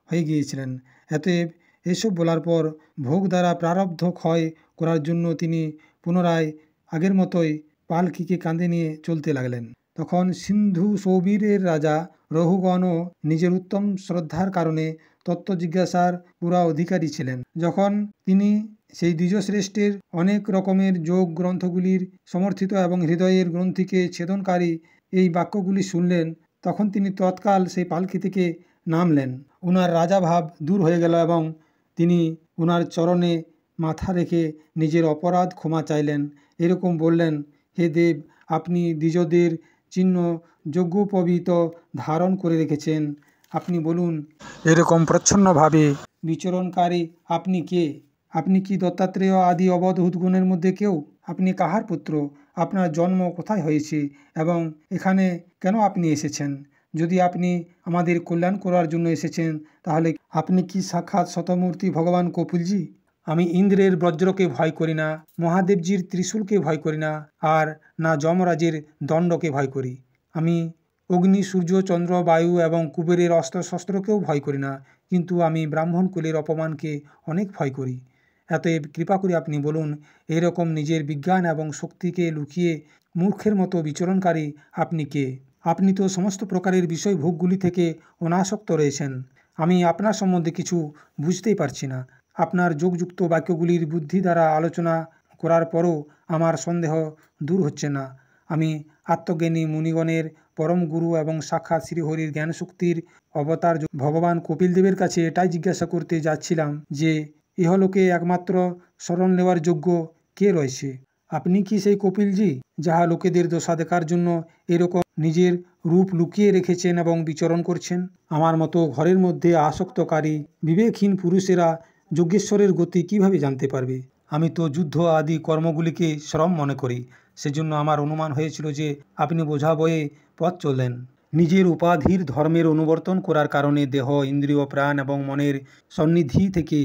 হয়ে গিয়েছিলেন। অতএব এসব বলার পর ভোগ দ্বারা প্রারব্ধ ক্ষয় করার জন্য তিনি পুনরায় আগের মতোই পালকিকে কাঁধে নিয়ে চলতে লাগলেন। তখন সিন্ধু সৌবীরের রাজা রহুগণও নিজের উত্তম শ্রদ্ধার কারণে তত্ত্ব জিজ্ঞাসার পুরা অধিকারী ছিলেন। যখন তিনি সেই দ্বিজশ্রেষ্ঠের অনেক রকমের যোগ গ্রন্থগুলির সমর্থিত এবং হৃদয়ের গ্রন্থিকে ছেদনকারী এই বাক্যগুলি শুনলেন, তখন তিনি তৎকাল সেই পালকি থেকে নামলেন। ওনার রাজাভাব দূর হয়ে গেল এবং তিনি ওনার চরণে মাথা রেখে নিজের অপরাধ ক্ষমা চাইলেন। এরকম বললেন, হে দেব, আপনি দ্বিজদের চিহ্ন যজ্ঞোপবীত ধারণ করে রেখেছেন। আপনি বলুন, এরকম প্রচ্ছন্নভাবে বিচরণকারী আপনি কে? আপনি কি দত্তাত্রেয় আদি অবধূত গুণের মধ্যে কেউ? আপনি কাহার পুত্র? আপনার জন্ম কোথায় হয়েছে এবং এখানে কেন আপনি এসেছেন? যদি আপনি আমাদের কল্যাণ করার জন্য এসেছেন, তাহলে আপনি কি সাক্ষাৎ শতমূর্তি ভগবান কপিলজি? আমি ইন্দ্রের বজ্রকে ভয় করি না, মহাদেবজির ত্রিশূলকে ভয় করি না, আর না যমরাজের দণ্ডকে ভয় করি। আমি অগ্নি, সূর্য, চন্দ্র, বায়ু এবং কুবেরের অস্ত্রশস্ত্রকেও ভয় করি না, কিন্তু আমি ব্রাহ্মণ কুলের অপমানকে অনেক ভয় করি। অতএব কৃপা করে আপনি বলুন, এরকম নিজের বিজ্ঞান এবং শক্তিকে লুকিয়ে মূর্খের মতো বিচরণকারী আপনি কে? আপনি তো সমস্ত প্রকারের বিষয় ভোগগুলি থেকে অনাসক্ত রয়েছেন। আমি আপনার সম্বন্ধে কিছু বুঝতেই পারছি না। আপনার যোগযুক্ত বাক্যগুলির বুদ্ধি দ্বারা আলোচনা করার পরও আমার সন্দেহ দূর হচ্ছে না। আমি আত্মজ্ঞানী মুনিগণের পরম গুরু এবং সাক্ষাৎ শ্রীহরির জ্ঞানশক্তির অবতার ভগবান কপিলদেবের কাছে এটাই জিজ্ঞাসা করতে যাচ্ছিলাম যে ইহলোকে একমাত্র শরণ নেওয়ার যোগ্য কে রয়েছে? আপনি কি সেই কপিলজি, যাহা লোকেদের দোষা দেখার জন্য এরকম নিজের রূপ লুকিয়ে রেখেছেন এবং বিচরণ করছেন? আমার মতো ঘরের মধ্যে আসক্তকারী বিবেকহীন পুরুষেরা যজ্ঞেশ্বরের গতি কিভাবে জানতে পারবে? আমি তো যুদ্ধ আদি কর্মগুলিকে শ্রম মনে করি। সেজন্য আমার অনুমান হয়েছিল যে আপনি বোঝা বয়ে পথ চললেন। নিজের উপাধির ধর্মের অনুবর্তন করার কারণে দেহ, ইন্দ্রিয়, প্রাণ এবং মনের সন্নিধি থেকে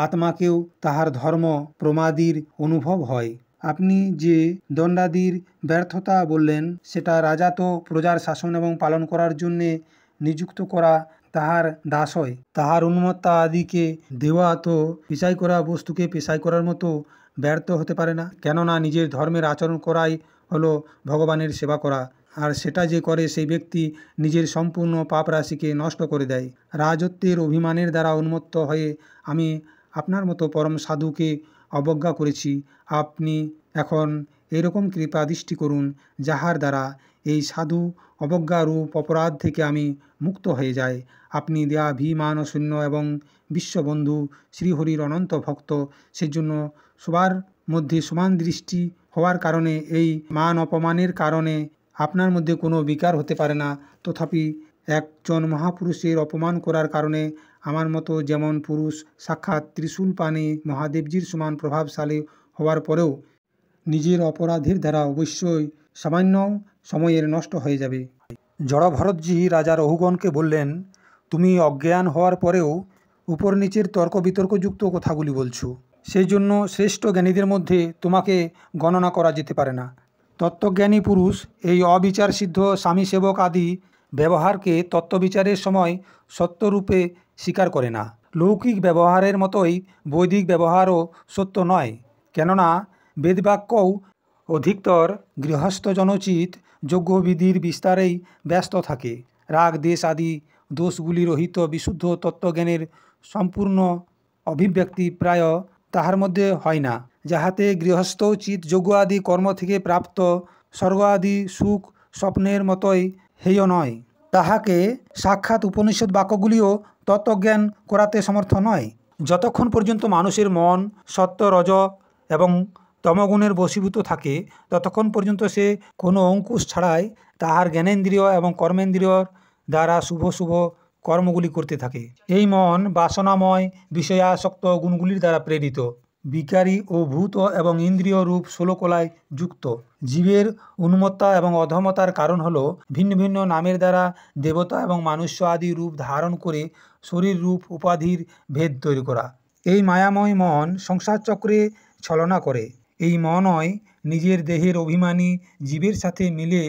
আত্মাকেও তাহার ধর্ম প্রমাদির অনুভব হয়। আপনি যে দণ্ডাদির ব্যর্থতা বললেন, সেটা রাজা তো প্রজার শাসন এবং পালন করার জন্যে নিযুক্ত করা তাহার দাসয়। তাহার উন্মত্তা আদিকে দেওয়া তো পেশাই করা বস্তুকে পেশাই করার মতো ব্যর্থ হতে পারে না। কেননা নিজের ধর্মের আচরণ করাই হলো ভগবানের সেবা করা, আর সেটা যে করে সেই ব্যক্তি নিজের সম্পূর্ণ পাপ রাশিকে নষ্ট করে দেয়। রাজত্বের অভিমানের দ্বারা উন্মত্ত হয়ে আমি আপনার মতো পরম সাধুকে অবজ্ঞা করেছি। আপনি এখন এরকম কৃপা দৃষ্টি করুন, যাহার দ্বারা এই সাধু অবজ্ঞারূপ অপরাধ থেকে আমি মুক্ত হয়ে যাই। আপনি দেয়াভিমান শূন্য এবং বিশ্ববন্ধু শ্রীহরির অনন্ত ভক্ত, সেজন্য সবার মধ্যে সমান দৃষ্টি হওয়ার কারণে এই মান অপমানের কারণে আপনার মধ্যে কোনো বিকার হতে পারে না। তথাপি একজন মহাপুরুষের অপমান করার কারণে আমার মতো যেমন পুরুষ সাক্ষাৎ ত্রিশূল পানি মহাদেবজির সমান প্রভাবশালী হওয়ার পরেও নিজের অপরাধের দ্বারা অবশ্যই সামান্য সময়ের নষ্ট হয়ে যাবে। জড়ভরতজি রাজা রহুগণকে বললেন, তুমি অজ্ঞান হওয়ার পরেও উপর নিচের তর্ক বিতর্কযুক্ত কথাগুলি বলছো। সেই জন্য শ্রেষ্ঠ জ্ঞানীদের মধ্যে তোমাকে গণনা করা যেতে পারে না। তত্ত্বজ্ঞানী পুরুষ এই অবিচার সিদ্ধ স্বামী সেবক আদি ব্যবহারকে তত্ত্ববিচারের সময় সত্যরূপে স্বীকার করে না। লৌকিক ব্যবহারের মতোই বৈদিক ব্যবহারও সত্য নয়, কেননা বেদবাক্যও অধিকতর গৃহস্থজনোচিত যজ্ঞবিধির বিস্তারেই ব্যস্ত থাকে। রাগ দেশ আদি দোষগুলি রহিত বিশুদ্ধ তত্ত্বজ্ঞানের সম্পূর্ণ অভিব্যক্তি প্রায় তাহার মধ্যে হয় না, যাহাতে গৃহস্থোচিত যজ্ঞ আদি কর্ম থেকে প্রাপ্ত স্বর্গ আদি সুখ স্বপ্নের মতোই হেয় নয়। তাহাকে সাক্ষাৎ উপনিষদ বাক্যগুলিও তত্ত্বজ্ঞান করাতে সমর্থ নয়। যতক্ষণ পর্যন্ত মানুষের মন সত্য রজ এবং তমগুণের বশীভূত থাকে, ততক্ষণ পর্যন্ত সে কোনো অঙ্কুশ ছাড়াই তাহার জ্ঞানেন্দ্রিয় এবং কর্মেন্দ্রিয়র দ্বারা শুভ শুভ কর্মগুলি করতে থাকে। এই মন বাসনাময় বিষয়াসক্ত গুণগুলির দ্বারা প্রেরিত, বিকারী ও ভূত এবং ইন্দ্রিয় রূপ 16 কলায় যুক্ত। জীবের উন্মত্তা এবং অধমতার কারণ হল ভিন্ন ভিন্ন নামের দ্বারা দেবতা এবং মানুষ্য আদি রূপ ধারণ করে শরীর রূপ উপাধির ভেদ তৈরি করা। এই মায়াময় মন সংসার চক্রে ছলনা করে। এই মনই নিজের দেহের অভিমানী জীবের সাথে মিলে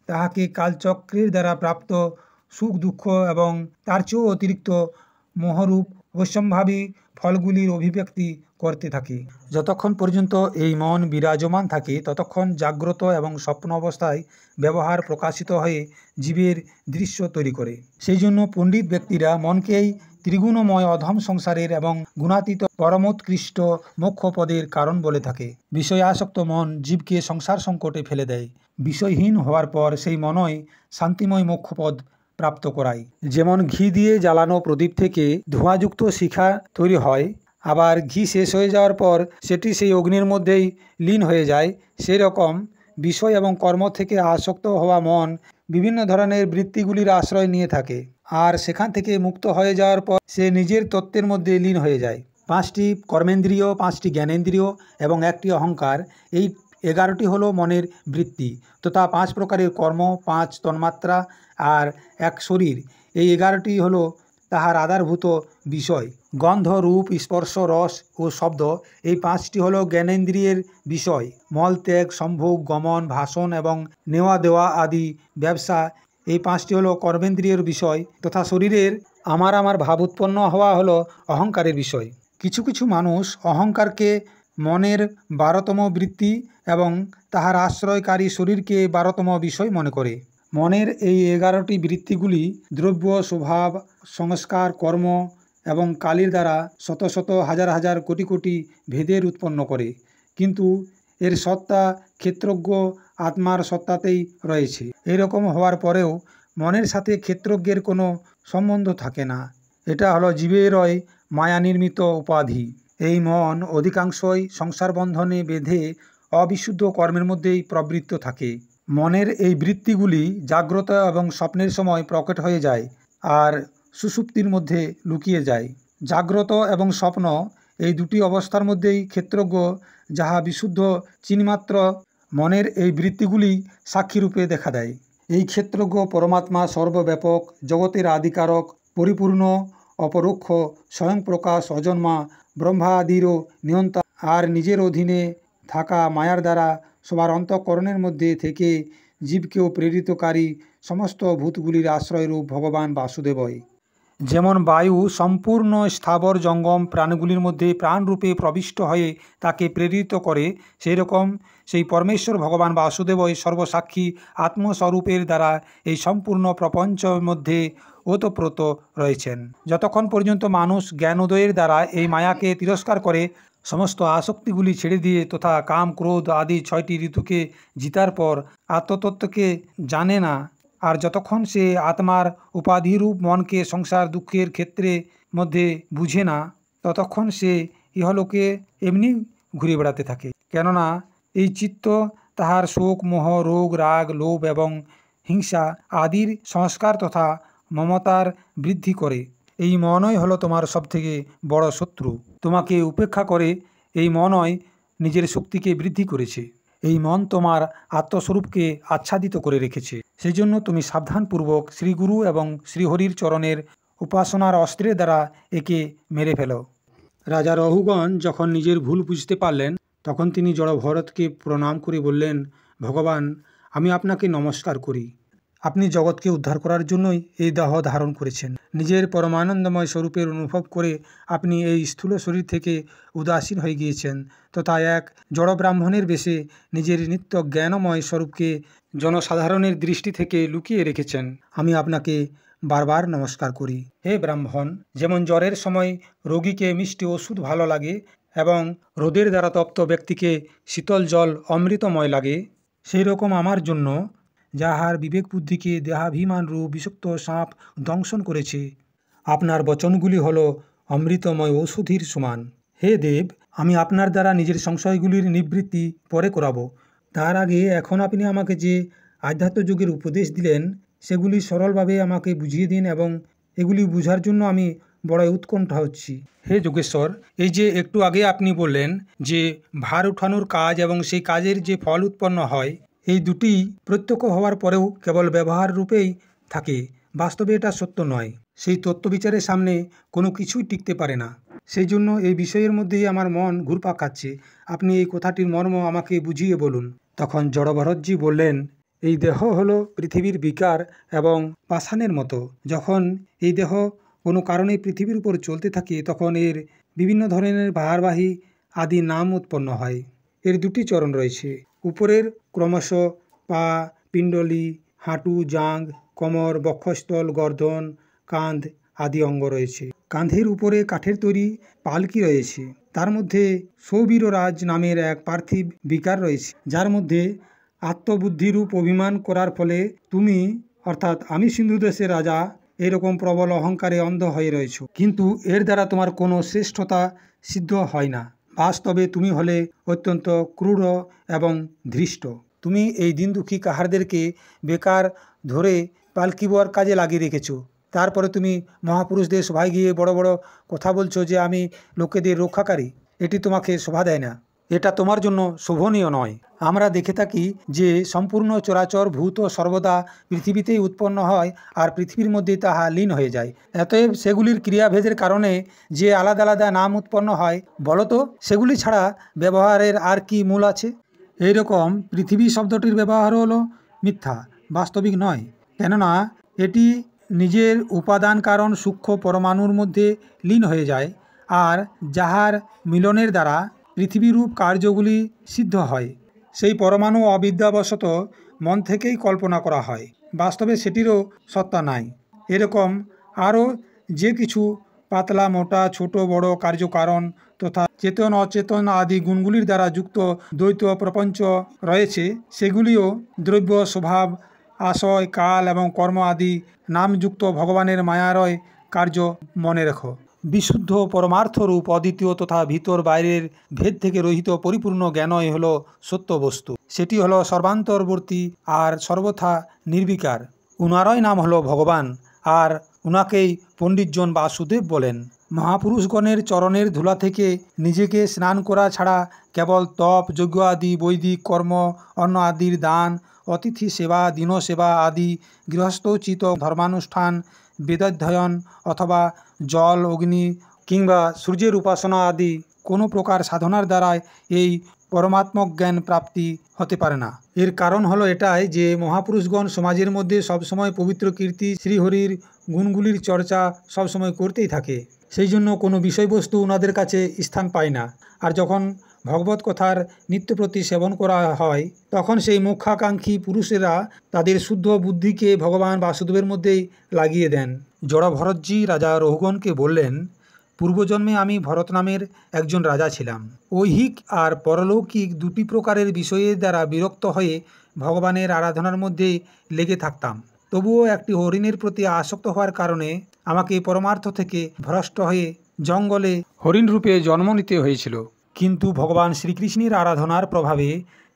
তাহাকে কালচক্রের দ্বারা প্রাপ্ত সুখ দুঃখ এবং তার চেয়েও অতিরিক্ত মোহরূপ অবশ্যম্ভাবী ফলগুলির অভিব্যক্তি করতে থাকে। যতক্ষণ পর্যন্ত এই মন বিরাজমান থাকে, ততক্ষণ জাগ্রত এবং স্বপ্ন অবস্থায় ব্যবহার প্রকাশিত হয়ে জীবের দৃশ্য তৈরি করে। সেই জন্য পণ্ডিত ব্যক্তিরা মনকেই ত্রিগুণময় অধম সংসারের এবং গুণাতীত পরমোৎকৃষ্ট মোক্ষপদের কারণ বলে থাকে। বিষয়াসক্ত মন জীবকে সংসার সংকটে ফেলে দেয়। বিষয়হীন হওয়ার পর সেই মনই শান্তিময় মোক্ষপদ প্রাপ্ত করায়। যেমন ঘি দিয়ে জ্বালানো প্রদীপ থেকে ধোঁয়াযুক্ত শিখা তৈরি হয়, আবার ঘি শেষ হয়ে যাওয়ার পর সেটি সেই অগ্নির মধ্যেই লীন হয়ে যায়, সেই রকম বিষয় এবং কর্ম থেকে আসক্ত হওয়া মন বিভিন্ন ধরনের বৃত্তিগুলির আশ্রয় নিয়ে থাকে, আর সেখান থেকে মুক্ত হয়ে যাওয়ার পর সে নিজের তত্ত্বের মধ্যে লীন হয়ে যায়। 5টি কর্মেন্দ্রিয়, 5টি জ্ঞানেন্দ্রিয় এবং 1টি অহংকার, এই 11টি হলো মনের বৃত্তি তথা 5 প্রকারের কর্ম, 5 তন্মাত্রা আর 1 শরীর। এই 11টি হলো তাহার আধারভূত বিষয়। গন্ধ, রূপ, স্পর্শ, রস ও শব্দ, এই 5টি হলো জ্ঞানেন্দ্রিয়ের বিষয়। মল ত্যাগ, সম্ভোগ, গমন, ভাষণ এবং নেওয়া দেওয়া আদি ব্যবসা, এই 5টি হলো কর্মেন্দ্রিয়ের বিষয় তথা শরীরের আমার ভাব উৎপন্ন হওয়া হলো অহংকারের বিষয়। কিছু কিছু মানুষ অহংকারকে মনের 12তম বৃত্তি এবং তাহার আশ্রয়কারী শরীরকে 12তম বিষয় মনে করে। মনের এই 11টি বৃত্তিগুলি দ্রব্য, স্বভাব, সংস্কার, কর্ম এবং কালির দ্বারা শত শত হাজার হাজার কোটি কোটি ভেদের উৎপন্ন করে, কিন্তু এর সত্তা ক্ষেত্রজ্ঞ আত্মার সত্তাতেই রয়েছে। এরকম হওয়ার পরেও মনের সাথে ক্ষেত্রজ্ঞের কোনো সম্বন্ধ থাকে না। এটা হলো জীবেরই মায়া নির্মিত উপাধি। এই মন অধিকাংশই সংসার বন্ধনে বেঁধে অবিশুদ্ধ কর্মের মধ্যেই প্রবৃত্ত থাকে। মনের এই বৃত্তিগুলি জাগ্রত এবং স্বপ্নের সময় প্রকট হয়ে যায় আর সুষুপ্তির মধ্যে লুকিয়ে যায়। জাগ্রত এবং স্বপ্ন এই দুটি অবস্থার মধ্যেই ক্ষেত্রজ্ঞ যাহা বিশুদ্ধ চিন্মাত্র মনের এই বৃত্তিগুলি সাক্ষীরূপে দেখা দেয়। এই ক্ষেত্রজ্ঞ পরমাত্মা সর্বব্যাপক, জগতের আদিকারক, পরিপূর্ণ, অপরোক্ষ, স্বয়ংপ্রকাশ, অজন্মা, ব্রহ্মাদিরও নিয়ন্তা, আর নিজের অধীনে থাকা মায়ার দ্বারা সবার অন্তঃকরণের মধ্যে থেকে জীবকেও প্রেরিতকারী সমস্ত ভূতগুলির আশ্রয়রূপ ভগবান বাসুদেবই। যেমন বায়ু সম্পূর্ণ স্থাবর জঙ্গম প্রাণগুলির মধ্যে প্রাণরূপে প্রবিষ্ট হয়ে তাকে প্রেরিত করে, সেই রকম সেই পরমেশ্বর ভগবান বাসুদেবই সর্বসাক্ষী আত্মস্বরূপের দ্বারা এই সম্পূর্ণ প্রপঞ্চের মধ্যে ওতপ্রোত রয়েছেন। যতক্ষণ পর্যন্ত মানুষ জ্ঞানোদয়ের দ্বারা এই মায়াকে তিরস্কার করে সমস্ত আসক্তিগুলি ছেড়ে দিয়ে তথা কাম, ক্রোধ আদি 6টি ঋতুকে জিতার পর আত্মতত্ত্বকে জানে না, আর যতক্ষণ সে আত্মার উপাধিরূপ মনকে সংসার দুঃখের ক্ষেত্রে মধ্যে বুঝে না, ততক্ষণ সে ইহলোকে এমনি ঘুরে বেড়াতে থাকে। কেননা এই চিত্ত তাহার শোক, মোহ, রোগ, রাগ, লোভ এবং হিংসা আদির সংস্কার তথা মমতার বৃদ্ধি করে। এই মনই হলো তোমার সবথেকে বড় শত্রু। তোমাকে উপেক্ষা করে এই মনই নিজের শক্তিকে বৃদ্ধি করেছে। এই মন তোমার আত্মস্বরূপকে আচ্ছাদিত করে রেখেছে। সেই জন্য তুমি সাবধানপূর্বক শ্রীগুরু এবং শ্রীহরির চরণের উপাসনার অস্ত্রের দ্বারা একে মেরে ফেলো। রাজা রঘুগণ যখন নিজের ভুল বুঝতে পারলেন, তখন তিনি জড় ভরতকে প্রণাম করে বললেন, ভগবান, আমি আপনাকে নমস্কার করি। আপনি জগৎকে উদ্ধার করার জন্যই এই দেহ ধারণ করেছেন। নিজের পরমানন্দময় স্বরূপের অনুভব করে আপনি এই স্থূল শরীর থেকে উদাসীন হয়ে গিয়েছেন তথা এক জড় ব্রাহ্মণের বেশে নিজের নিত্য জ্ঞানময় স্বরূপকে জনসাধারণের দৃষ্টি থেকে লুকিয়ে রেখেছেন। আমি আপনাকে বারবার নমস্কার করি। হে ব্রাহ্মণ, যেমন জ্বরের সময় রোগীকে মিষ্টি ওষুধ ভালো লাগে এবং রোদের দ্বারা তপ্ত ব্যক্তিকে শীতল জল অমৃতময় লাগে, সেই রকম আমার জন্য যাহার বিবেক বুদ্ধিকে দেহাভিমান রূপ বিষাক্ত সাপ দংশন করেছে, আপনার বচনগুলি হল অমৃতময় ঔষধির সমান। হে দেব, আমি আপনার দ্বারা নিজের সংশয়গুলির নিবৃত্তি পরে করাবো। তার আগে এখন আপনি আমাকে যে আধ্যাত্ম যুগের উপদেশ দিলেন সেগুলি সরলভাবে আমাকে বুঝিয়ে দিন এবং এগুলি বুঝার জন্য আমি বড়ই উৎকণ্ঠা হচ্ছি। হে যোগেশ্বর, এই যে একটু আগে আপনি বললেন যে ভার উঠানোর কাজ এবং সেই কাজের যে ফল উৎপন্ন হয়, এই দুটি প্রত্যক্ষ হওয়ার পরেও কেবল ব্যবহার রূপেই থাকে, বাস্তবে এটা সত্য নয়। সেই তত্ত্ববিচারের সামনে কোনো কিছুই টিকতে পারে না। সেই জন্য এই বিষয়ের মধ্যেই আমার মন ঘুরপাক খাচ্ছে। আপনি এই কথাটির মর্ম আমাকে বুঝিয়ে বলুন। তখন জড়ভরতজি বললেন, এই দেহ হলো পৃথিবীর বিকার এবং পাষাণের মতো। যখন এই দেহ কোনো কারণে পৃথিবীর উপর চলতে থাকে তখন এর বিভিন্ন ধরনের ভারবাহী আদি নাম উৎপন্ন হয়। এর দুটি চরণ রয়েছে। উপরের ক্রমশ পা, পিণ্ডলি, হাঁটু, জাঙ্ঘ, কোমর, বক্ষস্থল, গর্দন, কাঁধ আদি অঙ্গ রয়েছে। কাঁধের উপরে কাঠের তৈরি পালকি রয়েছে। তার মধ্যে সৌবীররাজ নামের এক পার্থিব বিকার রয়েছে, যার মধ্যে আত্মবুদ্ধিরূপ অভিমান করার ফলে তুমি অর্থাৎ আমি সিন্ধু দেশের রাজা এরকম প্রবল অহংকারে অন্ধ হয়ে রয়েছ। কিন্তু এর দ্বারা তোমার কোনো শ্রেষ্ঠতা সিদ্ধ হয় না। বাস্তবে তুমি হলে অত্যন্ত ক্রূর এবং ধৃষ্ট। তুমি এই দিন দুঃখী কাহারদেরকে বেকার ধরে পালকিবার কাজে লাগিয়ে রেখেছ। তারপরে তুমি মহাপুরুষদের সভায় গিয়ে বড় বড় কথা বলছো যে আমি লোকেদের রক্ষাকারী। এটি তোমাকে শোভা দেয় না। এটা তোমার জন্য শোভনীয় নয়। আমরা দেখে থাকি যে সম্পূর্ণ চরাচর ভূত সর্বদা পৃথিবীতেই উৎপন্ন হয় আর পৃথিবীর মধ্যেই তাহা লীন হয়ে যায়। অতএব সেগুলির ক্রিয়াভেদের কারণে যে আলাদা আলাদা নাম উৎপন্ন হয়, বলতো সেগুলি ছাড়া ব্যবহারের আর কি মূল আছে? এইরকম পৃথিবী শব্দটির ব্যবহার হলো মিথ্যা, বাস্তবিক নয়। কেননা এটি নিজের উপাদান কারণ সূক্ষ্ম পরমাণুর মধ্যে লীন হয়ে যায় আর যাহার মিলনের দ্বারা পৃথিবীরূপ কার্যগুলি সিদ্ধ হয়। সেই পরমাণু অবিদ্যাবশত মন থেকেই কল্পনা করা হয়, বাস্তবে সেটিরও সত্তা নাই। এরকম আরও যে কিছু পাতলা মোটা ছোট বড় কার্যকারণ তথা চেতন অচেতন আদি গুণগুলির দ্বারা যুক্ত দ্বৈত প্রপঞ্চ রয়েছে, সেগুলিও দ্রব্য স্বভাব, আশয়, কাল এবং কর্ম আদি নামযুক্ত ভগবানের মায়ারয় কার্য। মনে রেখো, বিশুদ্ধ পরমার্থরূপ অদ্বিতীয় তথা ভিতর বাইরের ভেদ থেকে রহিত পরিপূর্ণ জ্ঞানই হলো সত্য বস্তু। সেটি হলো সর্বান্তর্বর্তী আর সর্বথা নির্বিকার। উনারই নাম হলো ভগবান আর উনাকেই পণ্ডিতজন বাসুদেব বলেন। মহাপুরুষগণের চরণের ধুলা থেকে নিজেকে স্নান করা ছাড়া কেবল তপ, যজ্ঞ আদি বৈদিক কর্ম, অন্ন আদির দান, অতিথি সেবা, দীন সেবা আদি গৃহস্থোচিত ধর্মানুষ্ঠান, বেদাধ্যয়ন অথবা জল, অগ্নি কিংবা সূর্যের উপাসনা আদি কোনো প্রকার সাধনার দ্বারাই এই পরমাত্মক জ্ঞান প্রাপ্তি হতে পারে না। এর কারণ হলো এটাই যে মহাপুরুষগণ সমাজের মধ্যে সবসময় পবিত্র কীর্তি শ্রীহরির গুণগুলির চর্চা সবসময় করতেই থাকে। সেই জন্য কোনো বিষয়বস্তু ওনাদের কাছে স্থান পায় না। আর যখন ভগবত কথার নিত্যপ্রতি সেবন করা হয় তখন সেই মোক্ষাকাঙ্ক্ষী পুরুষেরা তাদের শুদ্ধ বুদ্ধিকে ভগবান বাসুদেবের মধ্যেই লাগিয়ে দেন। জড়ভরতজি রাজা রঘুগণকে বললেন, পূর্বজন্মে আমি ভরত নামের একজন রাজা ছিলাম। ঐহিক আর পরলৌকিক দুটি প্রকারের বিষয়ের দ্বারা বিরক্ত হয়ে ভগবানের আরাধনার মধ্যে লেগে থাকতাম। তবুও একটি হরিণের প্রতি আসক্ত হওয়ার কারণে আমাকে পরমার্থ থেকে ভ্রষ্ট হয়ে জঙ্গলে হরিণ রূপে জন্ম নিতে হয়েছিল। কিন্তু ভগবান শ্রীকৃষ্ণের আরাধনার প্রভাবে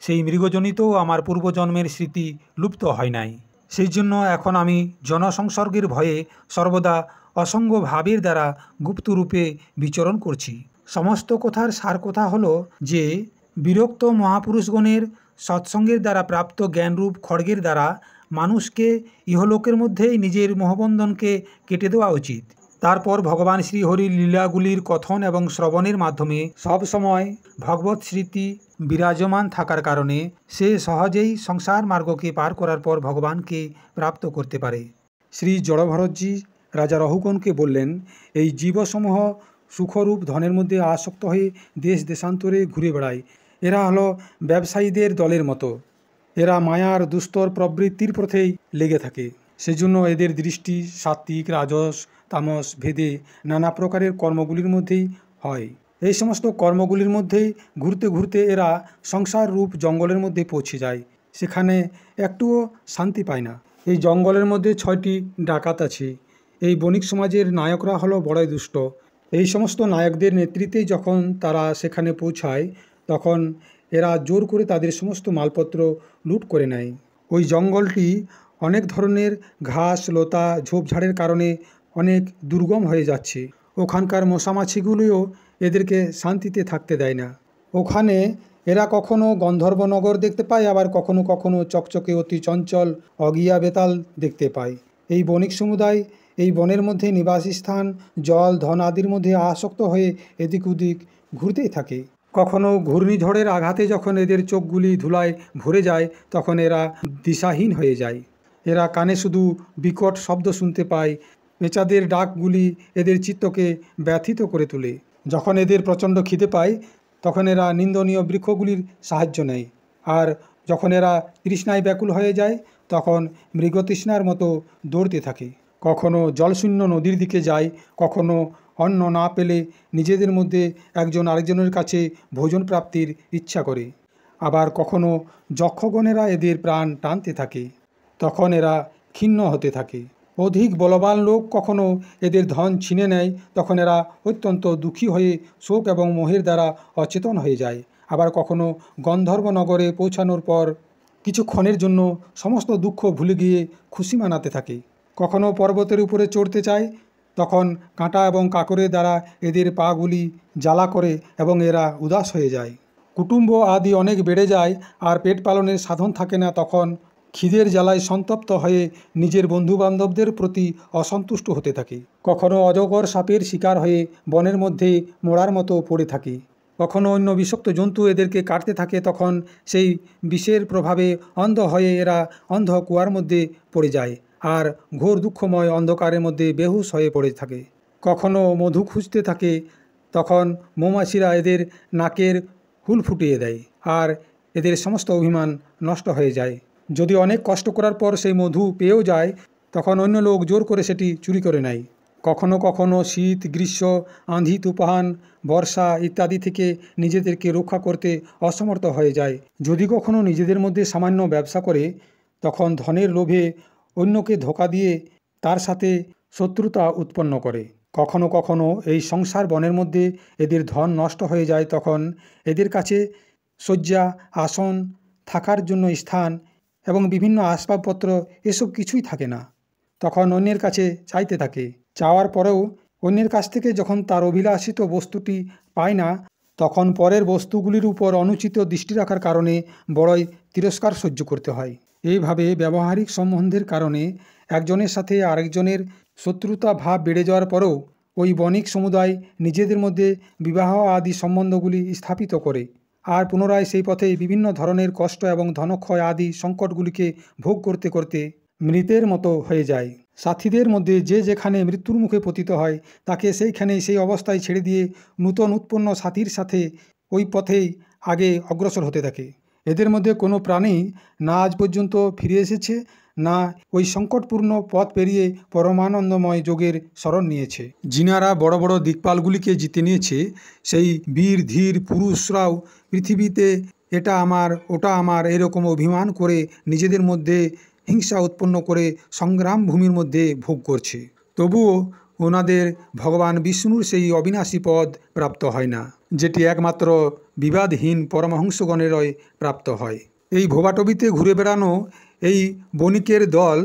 সেই মৃগজনিত আমার পূর্বজন্মের স্মৃতি লুপ্ত হয় নাই। সেই জন্য এখন আমি জনসংসর্গের ভয়ে সর্বদা অসঙ্গ ভাবের দ্বারা গুপ্তরূপে বিচরণ করছি। সমস্ত কথার সার কথা হলো যে বিরক্ত মহাপুরুষগণের সৎসঙ্গের দ্বারা প্রাপ্ত জ্ঞানরূপ খড়গের দ্বারা মানুষকে ইহলোকের মধ্যেই নিজের মোহবন্ধনকে কেটে দেওয়া উচিত। তারপর ভগবান শ্রীহরির লীলাগুলির কথন এবং শ্রবণের মাধ্যমে সবসময় ভগবৎ স্মৃতি বিরাজমান থাকার কারণে সে সহজেই সংসার মার্গকে পার করার পর ভগবানকে প্রাপ্ত করতে পারে। শ্রী জড়ভরতজি রাজা রহুগণকে বললেন, এই জীবসমূহ সুখরূপ ধনের মধ্যে আসক্ত হয়ে দেশ দেশান্তরে ঘুরে বেড়ায়। এরা হলো ব্যবসায়ীদের দলের মতো। এরা মায়ার দুস্তর প্রবৃত্তির পথেই লেগে থাকে। সেজন্য এদের দৃষ্টি সাত্ত্বিক, রাজস, তামস ভেদে নানা প্রকারের কর্মগুলির মধ্যেই হয়। এই সমস্ত কর্মগুলির মধ্যেই ঘুরতে ঘুরতে এরা সংসার রূপ জঙ্গলের মধ্যে পৌঁছে যায়। সেখানে একটুও শান্তি পায় না। এই জঙ্গলের মধ্যে 6টি ডাকাত আছে। এই বণিক সমাজের নায়করা হলো বড়ই দুষ্ট। এই সমস্ত নায়কদের নেতৃত্বেই যখন তারা সেখানে পৌঁছায়, তখন এরা জোর করে তাদের সমস্ত মালপত্র লুট করে নেয়। ওই জঙ্গলটি অনেক ধরনের ঘাস, লতা, ঝোপঝাড়ের কারণে অনেক দুর্গম হয়ে যাচ্ছে। ওখানকার মশামাছিগুলিও এদেরকে শান্তিতে থাকতে দেয় না। ওখানে এরা কখনো গন্ধর্বনগর দেখতে পায়, আবার কখনো কখনো চকচকে অতি চঞ্চল অগিয়া বেতাল দেখতে পায়। এই বণিক সমুদায় এই বনের মধ্যে নিবাসী স্থান, জল, ধন আদির মধ্যে আসক্ত হয়ে এদিক ওদিক ঘুরতেই থাকে। কখনো ঘূর্ণিঝড়ের আঘাতে যখন এদের চোখগুলি ধুলায় ভরে যায়, তখন এরা দিশাহীন হয়ে যায়। এরা কানে শুধু বিকট শব্দ শুনতে পায়। পেঁচাদের ডাকগুলি এদের চিত্তকে ব্যথিত করে তোলে। যখন এদের প্রচণ্ড খিদে পায়, তখন এরা নিন্দনীয় বৃক্ষগুলির সাহায্য নেয়। আর যখন এরা তৃষ্ণায় ব্যাকুল হয়ে যায়, তখন মৃগতৃষ্ণার মতো দৌড়তে থাকে। কখনো জলশূন্য নদীর দিকে যায়, কখনো অন্ন না পেলে নিজেদের মধ্যে একজন আরেকজনের কাছে ভোজন প্রাপ্তির ইচ্ছা করে। আবার কখনো যক্ষগণেরা এদের প্রাণ টানতে থাকে। তখন এরা ক্ষীণ হতে থাকে। অধিক বলবান লোক কখনো এদের ধন ছিনে নেয়, তখন এরা অত্যন্ত দুঃখী হয়ে শোক এবং মোহের দ্বারা অচেতন হয়ে যায়। আবার কখনো গন্ধর্বনগরে পৌঁছানোর পর কিছুক্ষণের জন্য সমস্ত দুঃখ ভুলে গিয়ে খুশি মানাতে থাকে। কখনো পর্বতের উপরে চড়তে চায়, তখন কাঁটা এবং কাঁকরের দ্বারা এদের পাগুলি জ্বালা করে এবং এরা উদাস হয়ে যায়। কুটুম্ব আদি অনেক বেড়ে যায় আর পেট পালনের সাধন থাকে না, তখন খিদের জ্বালায় সন্তপ্ত হয়ে নিজের বন্ধুবান্ধবদের প্রতি অসন্তুষ্ট হতে থাকে। কখনো অজগর সাপের শিকার হয়ে বনের মধ্যে মোড়ার মতো পড়ে থাকে। কখনো অন্য বিষাক্ত জন্তু এদেরকে কাটতে থাকে, তখন সেই বিষের প্রভাবে অন্ধ হয়ে এরা অন্ধ কুয়ার মধ্যে পড়ে যায় আর ঘোর দুঃখময় অন্ধকারের মধ্যে বেহুশ হয়ে পড়ে থাকে। কখনো মধু খুঁজতে থাকে, তখন মৌমাছিরা এদের নাকের হুল ফুটিয়ে দেয় আর এদের সমস্ত অভিমান নষ্ট হয়ে যায়। যদি অনেক কষ্ট করার পর সেই মধু পেয়েও যায়, তখন অন্য লোক জোর করে সেটি চুরি করে নেয়। কখনো কখনো শীত, গ্রীষ্ম, আঁধি, তুফান, বর্ষা ইত্যাদি থেকে নিজেদেরকে রক্ষা করতে অসমর্থ হয়ে যায়। যদি কখনো নিজেদের মধ্যে সামান্য ব্যবসা করে, তখন ধনের লোভে অন্যকে ধোঁকা দিয়ে তার সাথে শত্রুতা উৎপন্ন করে। কখনো কখনো এই সংসার বনের মধ্যে এদের ধন নষ্ট হয়ে যায়, তখন এদের কাছে শয্যা, আসন, থাকার জন্য স্থান এবং বিভিন্ন আসবাবপত্র এসব কিছুই থাকে না। তখন অন্যের কাছে চাইতে থাকে। চাওয়ার পরেও অন্যের কাছ থেকে যখন তার অভিলাষিত বস্তুটি পায় না, তখন পরের বস্তুগুলির উপর অনুচিত দৃষ্টি রাখার কারণে বড়ই তিরস্কার সহ্য করতে হয়। এইভাবে ব্যবহারিক সম্বন্ধের কারণে একজনের সাথে আরেকজনের শত্রুতা ভাব বেড়ে যাওয়ার পরেও ওই বণিক সমুদায় নিজেদের মধ্যে বিবাহ আদি সম্বন্ধগুলি স্থাপিত করে আর পুনরায় সেই পথে বিভিন্ন ধরনের কষ্ট এবং ধনক্ষয় আদি সংকটগুলিকে ভোগ করতে করতে মৃতের মতো হয়ে যায়। সাথীদের মধ্যে যে যেখানে মৃত্যুর মুখে পতিত হয়, তাকে সেইখানেই সেই অবস্থায় ছেড়ে দিয়ে নূতন উৎপন্ন সাথীর সাথে ওই পথেই আগে অগ্রসর হতে থাকে। এদের মধ্যে কোনো প্রাণী না আজ পর্যন্ত ফিরে এসেছে, না ওই সংকটপূর্ণ পথ পেরিয়ে পরমানন্দময় যোগের শরণ নিয়েছে। যিনারা বড় বড় দিকপালগুলিকে জিতে নিয়েছে, সেই বীর ধীর পুরুষরাও পৃথিবীতে এটা আমার ওটা আমার এরকম অভিমান করে নিজেদের মধ্যে হিংসা উৎপন্ন করে সংগ্রাম ভূমির মধ্যে ভোগ করছে। তবুও ওনাদের ভগবান বিষ্ণুর সেই অবিনাশী পদ প্রাপ্ত হয় না, যেটি একমাত্র বিবাদহীন পরমহংসগণেরই প্রাপ্ত হয়। এই ভোবাটবিতে ঘুরে বেড়ানো এই বণিকের দল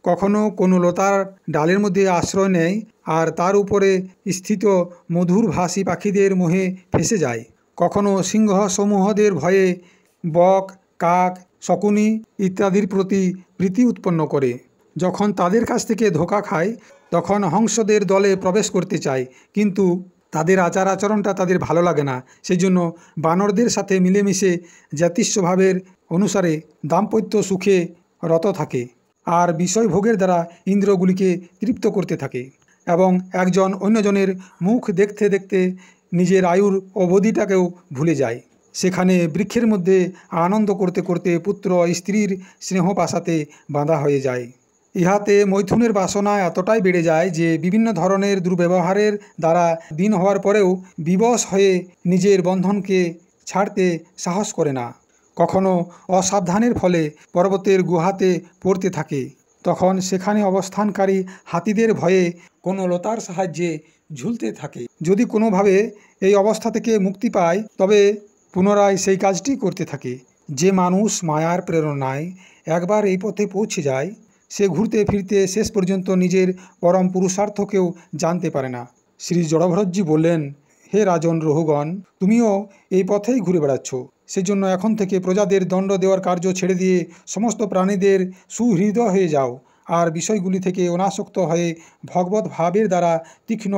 কখনো কোনো লতার ডালের মধ্যে আশ্রয় নেয় আর তার উপরে স্থিত মধুর ভাসী পাখিদের মোহে ফেসে যায়। কখনো সিংহ সমূহদের ভয়ে বক, কাক, শকুনি ইত্যাদির প্রতি প্রীতি উৎপন্ন করে। যখন তাদের কাছ থেকে ধোঁকা খায়, তখন হংসদের দলে প্রবেশ করতে চায়, কিন্তু তাদের আচার আচরণটা তাদের ভালো লাগে না। সেই জন্য বানরদের সাথে মিলেমিশে জাতিস্বভাবের অনুসারে দাম্পত্য সুখে রত থাকে আর বিষয়ভোগের দ্বারা ইন্দ্রিয়গুলিকে তৃপ্ত করতে থাকে এবং একজন অন্যজনের মুখ দেখতে দেখতে নিজের আয়ুর অবধিটাকেও ভুলে যায়। সেখানে বৃক্ষের মধ্যে আনন্দ করতে করতে পুত্র স্ত্রীর স্নেহ পাশাতে বাঁধা হয়ে যায়। ইহাতে মৈথুনের বাসনা এতটাই বেড়ে যায় যে বিভিন্ন ধরনের দুর্ব্যবহারের দ্বারা দিন হওয়ার পরেও বিবশ হয়ে নিজের বন্ধনকে ছাড়তে সাহস করে না। কখনো অসাবধানের ফলে পর্বতের গুহাতে পড়তে থাকে, তখন সেখানে অবস্থানকারী হাতিদের ভয়ে কোনো লতার সাহায্যে ঝুলতে থাকে। যদি কোনোভাবে এই অবস্থা থেকে মুক্তি পায় তবে পুনরায় সেই কাজটি করতে থাকে। যে মানুষ মায়ার প্রেরণায় একবার এই পথে পৌঁছে যায় সে ঘুরতে ফিরতে শেষ পর্যন্ত নিজের পরম পুরুষার্থকেও জানতে পারে না। শ্রী জড়ভরতজি বললেন, হে রাজন রহুগণ, তুমিও এই পথেই ঘুরে বেড়াচ্ছ। সেজন্য এখন থেকে প্রজাদের দণ্ড দেওয়ার কার্য ছেড়ে দিয়ে সমস্ত প্রাণীদের সুহৃদয় হয়ে যাও আর বিষয়গুলি থেকে অনাসক্ত হয়ে ভগবত ভাবের দ্বারা তীক্ষ্ণ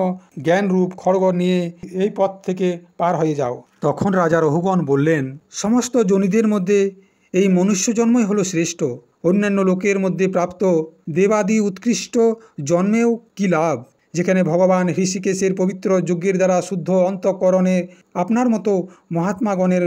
জ্ঞানরূপ খড়গ নিয়ে এই পথ থেকে পার হয়ে যাও। তখন রাজা রহুগণ বললেন, সমস্ত জনিদের মধ্যে এই মনুষ্য জন্মই হলো শ্রেষ্ঠ। অন্যান্য লোকের মধ্যে প্রাপ্ত দেবাদি উৎকৃষ্ট জন্মেও কি লাভ, যেখানে ভগবান ঋষিকেশের পবিত্র যজ্ঞের দ্বারা শুদ্ধ অন্তঃকরণে আপনার মতো মহাত্মাগণের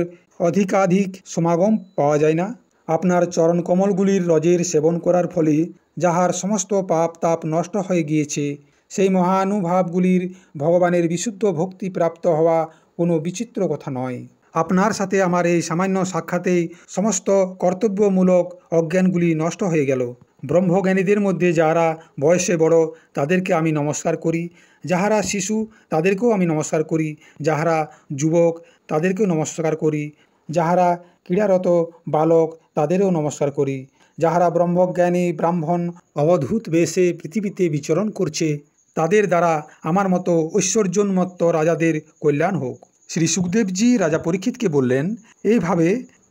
অধিকাধিক সমাগম পাওয়া যায় না। আপনার চরণকমলগুলির রজের সেবন করার ফলে যাহার সমস্ত পাপ তাপ নষ্ট হয়ে গিয়েছে, সেই মহানুভাবগুলির ভগবানের বিশুদ্ধ ভক্তি প্রাপ্ত হওয়া কোনো বিচিত্র কথা নয়। আপনার সাথে আমার এই সামান্য সাক্ষাতেই সমস্ত কর্তব্যমূলক অজ্ঞানগুলি নষ্ট হয়ে গেল। ব্রহ্মজ্ঞানীদের মধ্যে যাহারা বয়সে বড় তাদেরকে আমি নমস্কার করি, যাহারা শিশু তাদেরকেও আমি নমস্কার করি, যাহারা যুবক তাদেরকেও নমস্কার করি, যাহারা ক্রীড়ারত বালক তাদেরও নমস্কার করি, যাহারা ব্রহ্মজ্ঞানী ব্রাহ্মণ অবধূত বেশে পৃথিবীতে বিচরণ করছে তাদের দ্বারা আমার মতো ঐশ্বর্যোন্মত্ত রাজাদের কল্যাণ হোক। শ্রী সুখদেবজি রাজা পরীক্ষিতকে বললেন, এইভাবে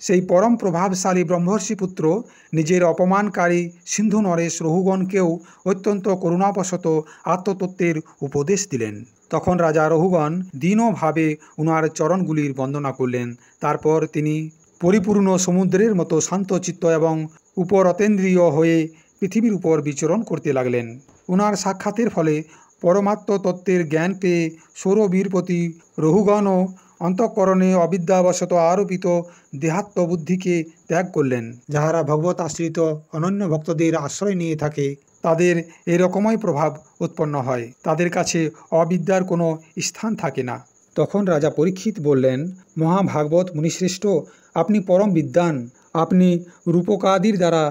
সেই পরম প্রভাবশালী ব্রহ্মর্ষিপুত্র নিজের অপমানকারী সিন্ধু নরেশ রহুগণকেও অত্যন্ত করুণাবশত আত্মতত্ত্বের উপদেশ দিলেন। তখন রাজা রহুগণ দীনভাবে উনার চরণগুলির বন্দনা করলেন। তারপর তিনি পরিপূর্ণ সমুদ্রের মতো শান্তচিত্ত এবং উপরতেন্দ্রিয় হয়ে পৃথিবীর উপর বিচরণ করতে লাগলেন। উনার সাক্ষাতের ফলে পরমাত্ম তত্ত্বের জ্ঞান পেয়ে সৌরবীরপতি রহুগণও অন্তঃকরণে অবিদ্যাবশত আরোপিত দেহাত্মবুদ্ধিকে ত্যাগ করলেন। যাহারা ভগবত আশ্রিত অনন্য ভক্তদের আশ্রয় নিয়ে থাকে তাদের এরকমই প্রভাব উৎপন্ন হয়, তাদের কাছে অবিদ্যার কোনো স্থান থাকে না। তখন রাজা পরীক্ষিত বললেন, মহাভাগবত মুনিশ্রেষ্ঠ, আপনি পরম বিদ্বান। আপনি রূপকাদির দ্বারা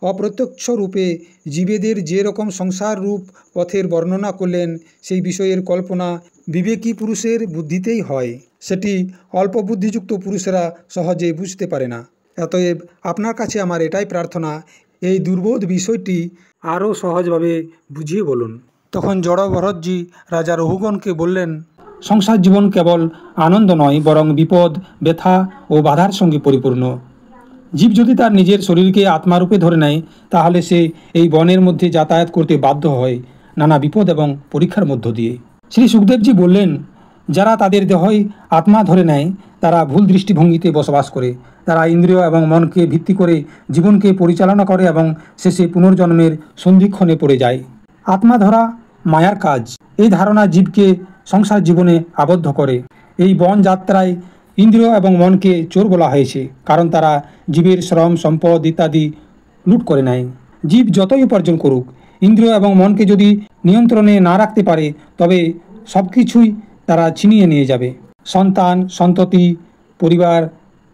অপ্রত্যক্ষ রূপে জীবেদের যে রকম সংসার রূপ পথের বর্ণনা করলেন সেই বিষয়ের কল্পনা বিবেকী পুরুষের বুদ্ধিতেই হয়, সেটি অল্প বুদ্ধিযুক্ত পুরুষেরা সহজে বুঝতে পারে না। অতএব আপনার কাছে আমার এটাই প্রার্থনা, এই দুর্বোধ বিষয়টি আরও সহজভাবে বুঝিয়ে বলুন। তখন জড়ভরতজি রাজা রহুগণকে বললেন, সংসার জীবন কেবল আনন্দ নয়, বরং বিপদ ব্যথা ও বাধার সঙ্গে পরিপূর্ণ। জীব যদি তার নিজের শরীরকে আত্মারূপে ধরে নেয় তাহলে সে এই বনের মধ্যে যাতায়াত করতে বাধ্য হয় নানা বিপদ এবং পরীক্ষার মধ্য দিয়ে। শ্রী সুখদেবজি বললেন, যারা তাদের দেহই আত্মা ধরে নেয় তারা ভুল দৃষ্টিভঙ্গিতে বসবাস করে। তারা ইন্দ্রিয় এবং মনকে ভিত্তি করে জীবনকে পরিচালনা করে এবং শেষে পুনর্জন্মের সন্ধিক্ষণে পড়ে যায়। আত্মা ধরা মায়ার কাজ। এই ধারণা জীবকে সংসার জীবনে আবদ্ধ করে। এই বন যাত্রায় ইন্দ্রিয় এবং মনকে চোর বলা হয়েছে, কারণ তারা জীবের শ্রম সম্পদ ইত্যাদি লুট করে নেয়। জীব যতই উপার্জন করুক, ইন্দ্রিয় এবং মনকে যদি নিয়ন্ত্রণে না রাখতে পারে তবে সব কিছুই তারা ছিনিয়ে নিয়ে যাবে। সন্তান, সন্ততি, পরিবার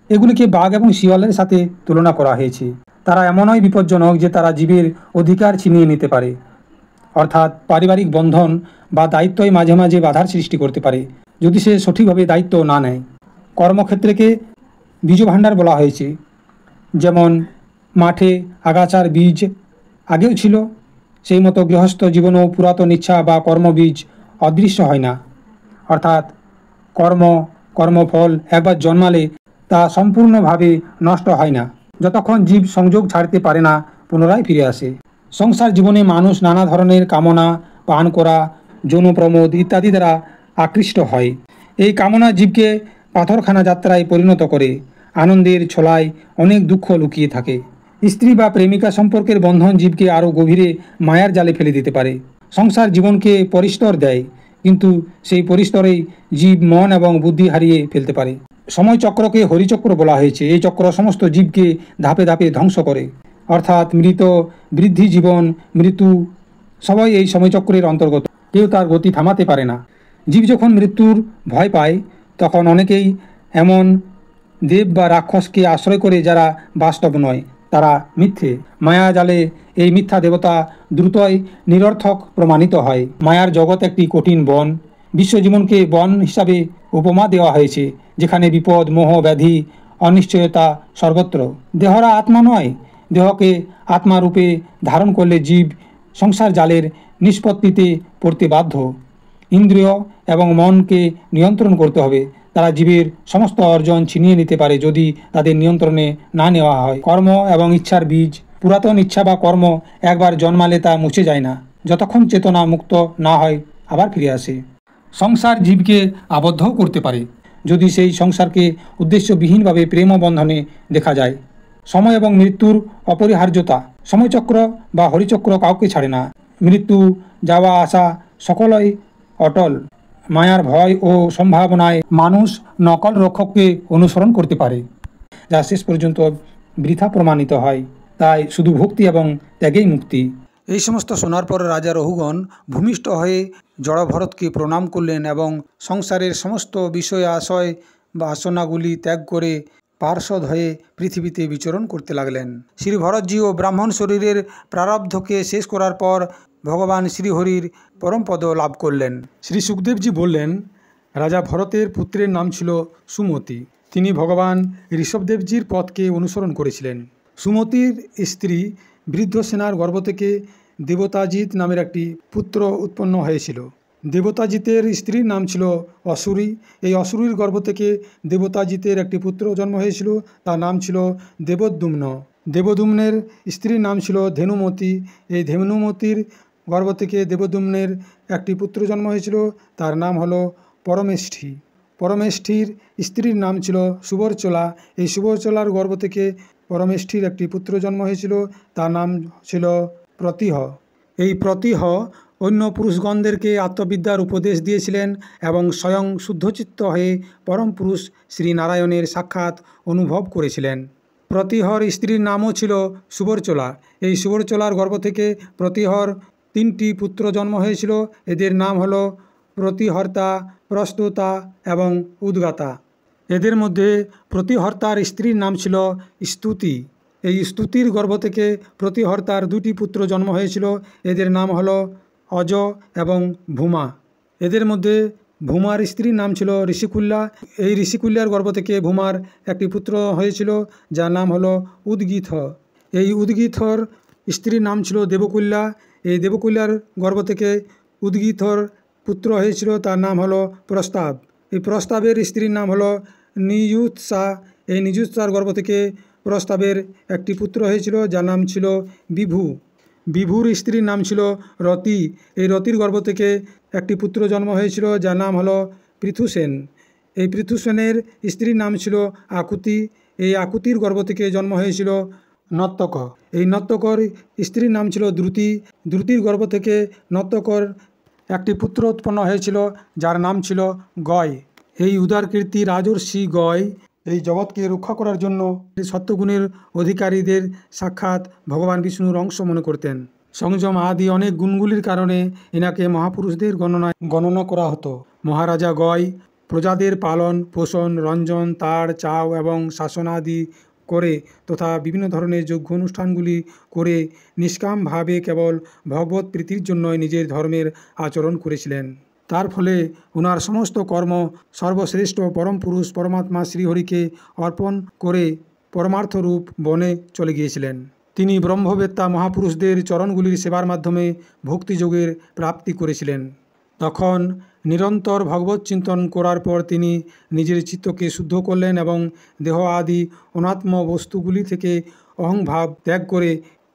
এগুলিকে বাঘ এবং শিয়ালের সাথে তুলনা করা হয়েছে। তারা এমনই বিপজ্জনক যে তারা জীবের অধিকার ছিনিয়ে নিতে পারে, অর্থাৎ পারিবারিক বন্ধন বা দায়িত্বই মাঝে মাঝে বাধার সৃষ্টি করতে পারে যদি সে সঠিকভাবে দায়িত্ব না নেয়। কর্মক্ষেত্রকে বীজভাণ্ডার বলা হয়েছে। যেমন মাঠে আগাছার বীজ আগেও ছিল, সেই মতো গৃহস্থ জীবনেও পুরাতন ইচ্ছা বা কর্মবীজ অদৃশ্য হয় না। অর্থাৎ কর্মফল একবার জন্মালে তা সম্পূর্ণভাবে নষ্ট হয় না, যতক্ষণ জীব সংযোগ ছাড়তে পারে না পুনরায় ফিরে আসে। সংসার জীবনে মানুষ নানা ধরনের কামনা পান করা, যৌন প্রমোদ ইত্যাদি দ্বারা আকৃষ্ট হয়। এই কামনা জীবকে পাথরখানা যাত্রায় পরিণত করে। আনন্দের ছোলায় অনেক দুঃখ লুকিয়ে থাকে। স্ত্রী বা প্রেমিকা সম্পর্কের বন্ধন জীবকে আরও গভীরে মায়ার জালে ফেলে দিতে পারে। সংসার জীবনকে পরিস্তর দেয়, কিন্তু সেই পরিস্তরেই জীব মন এবং বুদ্ধি হারিয়ে ফেলতে পারে। সময়চক্রকে হরিচক্র বলা হয়েছে। এই চক্র সমস্ত জীবকে ধাপে ধাপে ধ্বংস করে, অর্থাৎ মৃত, বৃদ্ধি, জীবন, মৃত্যু সবাই এই সময়চক্রের অন্তর্গত। কেউ তার গতি থামাতে পারে না। জীব যখন মৃত্যুর ভয় পায়, তখন অনেকেই এমন দেব বা রাক্ষসকে আশ্রয় করে যারা বাস্তব নয়, তারা মিথ্যে। মায়া জালে এই মিথ্যা দেবতা দ্রুতই নিরর্থক প্রমাণিত হয়। মায়ার জগৎ একটি কঠিন বন। বিশ্বজীবনকে বন হিসাবে উপমা দেওয়া হয়েছে, যেখানে বিপদ, মোহ, ব্যাধি, অনিশ্চয়তা সর্বত্র। দেহরা আত্মা নয়। দেহকে আত্মারূপে ধারণ করলে জীব সংসার জালের নিষ্পত্তিতে পড়তে বাধ্য। ইন্দ্রিয় এবং মনকে নিয়ন্ত্রণ করতে হবে। তারা জীবের সমস্ত অর্জন ছিনিয়ে নিতে পারে যদি তাদের নিয়ন্ত্রণে না নেওয়া হয়। কর্ম এবং ইচ্ছার বীজ, পুরাতন ইচ্ছা বা কর্ম একবার জন্মালে তা মুছে যায় না। যতক্ষণ চেতনা মুক্ত না হয় আবার ফিরে আসে। সংসার জীবকে আবদ্ধও করতে পারে যদি সেই সংসারকে উদ্দেশ্যবিহীনভাবে প্রেম বন্ধনে দেখা যায়। সময় এবং মৃত্যুর অপরিহার্যতা। সময়চক্র বা হরিচক্র কাউকে ছাড়ে না। মৃত্যু, যাওয়া আসা সকলই অটল। মায়ার ভয় ও সম্ভাবনায় মানুষ নকল রক্ষককে অনুসরণ করতে পারে, যা শেষ পর্যন্ত বৃথা প্রমাণিত হয়। তাই শুধু ভক্তি এবং ত্যাগেই মুক্তি। এই সমস্ত শোনার পর রাজা রঘুগণ ভূমিষ্ঠ হয়ে জড়ভরতকে প্রণাম করলেন এবং সংসারের সমস্ত বিষয় আশয় বা বাসনাগুলি ত্যাগ করে পার্ষদ হয়ে পৃথিবীতে বিচরণ করতে লাগলেন। শ্রী ভরতজিও ব্রাহ্মণ শরীরের প্রারব্ধকে শেষ করার পর ভগবান শ্রীহরির পরমপদ লাভ করলেন। শ্রী সুখদেবজি বললেন, রাজা ভরতের পুত্রের নাম ছিল সুমতি। তিনি ভগবান ঋষভদেবজির পথকে অনুসরণ করেছিলেন। সুমতির স্ত্রী বৃদ্ধসেনার গর্ভ থেকে দেবতাজিৎ নামের একটি পুত্র উৎপন্ন হয়েছিল। দেবতাজিতের স্ত্রীর নাম ছিল অসুরী। এই অসুরীর গর্ভ থেকে দেবতাজিতের একটি পুত্র জন্ম হয়েছিল, তার নাম ছিল দেবদ্যুম্ন। দেবদ্যুম্নের স্ত্রীর নাম ছিল ধেনুমতি। এই ধেনুমতির গর্ভ থেকে দেবদ্যুম্নের একটি পুত্র জন্ম হয়েছিল, তার নাম হলো পরমেষ্ঠী। পরমেষ্ঠীর স্ত্রীর নাম ছিল সুবর্চলা। এই সুবর্চলার গর্ভ থেকে পরমেষ্ঠীর একটি পুত্র জন্ম হয়েছিল, তার নাম ছিল প্রতিহ। এই প্রতিহ অন্য পুরুষগণদেরকে আত্মবিদ্যার উপদেশ দিয়েছিলেন এবং স্বয়ং শুদ্ধচিত্ত হয়ে পরম পুরুষ শ্রীনারায়ণের সাক্ষাৎ অনুভব করেছিলেন। প্রতিহর স্ত্রীর নামও ছিল সুবর্চলা। এই সুবর্চলার গর্ভ থেকে প্রতিহর 3টি পুত্র জন্ম হয়েছিল। এদের নাম হলো প্রতিহর্তা, প্রস্তুতা এবং উদ্গাতা। এদের মধ্যে প্রতিহর্তার স্ত্রীর নাম ছিল স্তুতি। এই স্তুতির গর্ভ থেকে প্রতিহর্তার 2টি পুত্র জন্ম হয়েছিল। এদের নাম হলো অজ এবং ভূমা। এদের মধ্যে ভূমার স্ত্রীর নাম ছিল ঋষিকুল্যা। এই ঋষিকুল্যার গর্ভ থেকে ভূমার একটি পুত্র হয়েছিল, যার নাম হলো উদ্গীথ। এই উদ্গীথর স্ত্রীর নাম ছিল দেবকুল্যা। এই দেবকুল্যার গর্ভ থেকে উদ্গীথর পুত্র হয়েছিল, তার নাম হলো প্রস্তাব। এই প্রস্তাবের স্ত্রীর নাম হলো নিযুৎসা। এই নিযুৎসার গর্ভ থেকে প্রস্তাবের একটি পুত্র হয়েছিল, যার নাম ছিল বিভু। বিভুর স্ত্রীর নাম ছিল রতি। এই রতির গর্ভ থেকে একটি পুত্র জন্ম হয়েছিল, যার নাম হলো পৃথুসেন। এই পৃথুসেনের স্ত্রীর নাম ছিল আকুতি। এই আকুতির গর্ভ থেকে জন্ম হয়েছিল নর্তক। এই নর্তকর স্ত্রীর নাম ছিল দ্রুতি। দ্রুতির গর্ভ থেকে নর্তকর একটি পুত্র উৎপন্ন হয়েছিল, যার নাম ছিল গয়। এই উদারকীর্তি রাজর্ষি গয় এই জগৎকে রক্ষা করার জন্য সত্যগুণের অধিকারীদের সাক্ষাৎ ভগবান বিষ্ণুর অংশ মনে করতেন। সংযম আদি অনেক গুণগুলির কারণে এনাকে মহাপুরুষদের গণনা করা হতো। মহারাজা গয় প্রজাদের পালন পোষণ, রঞ্জন, তাড়, চাও এবং শাসনাদি করে তথা বিভিন্ন ধরনের যজ্ঞ অনুষ্ঠানগুলি করে নিষ্কামভাবে কেবল ভগবত প্রীতির জন্যই নিজের ধর্মের আচরণ করেছিলেন। তার ফলে ওনার সমস্ত কর্ম সর্বশ্রেষ্ঠ পরম পুরুষ পরমাত্মা শ্রীহরিকে অর্পণ করে পরমার্থরূপ বনে চলে গিয়েছিলেন। তিনি ব্রহ্মবেত্তা মহাপুরুষদের চরণগুলির সেবার মাধ্যমে ভক্তিযোগের প্রাপ্তি করেছিলেন। তখন নিরন্তর ভগবত চিন্তন করার পর তিনি নিজের চিত্তকে শুদ্ধ করলেন এবং দেহ আদি অনাত্ম বস্তুগুলি থেকে অহংভাব ত্যাগ করে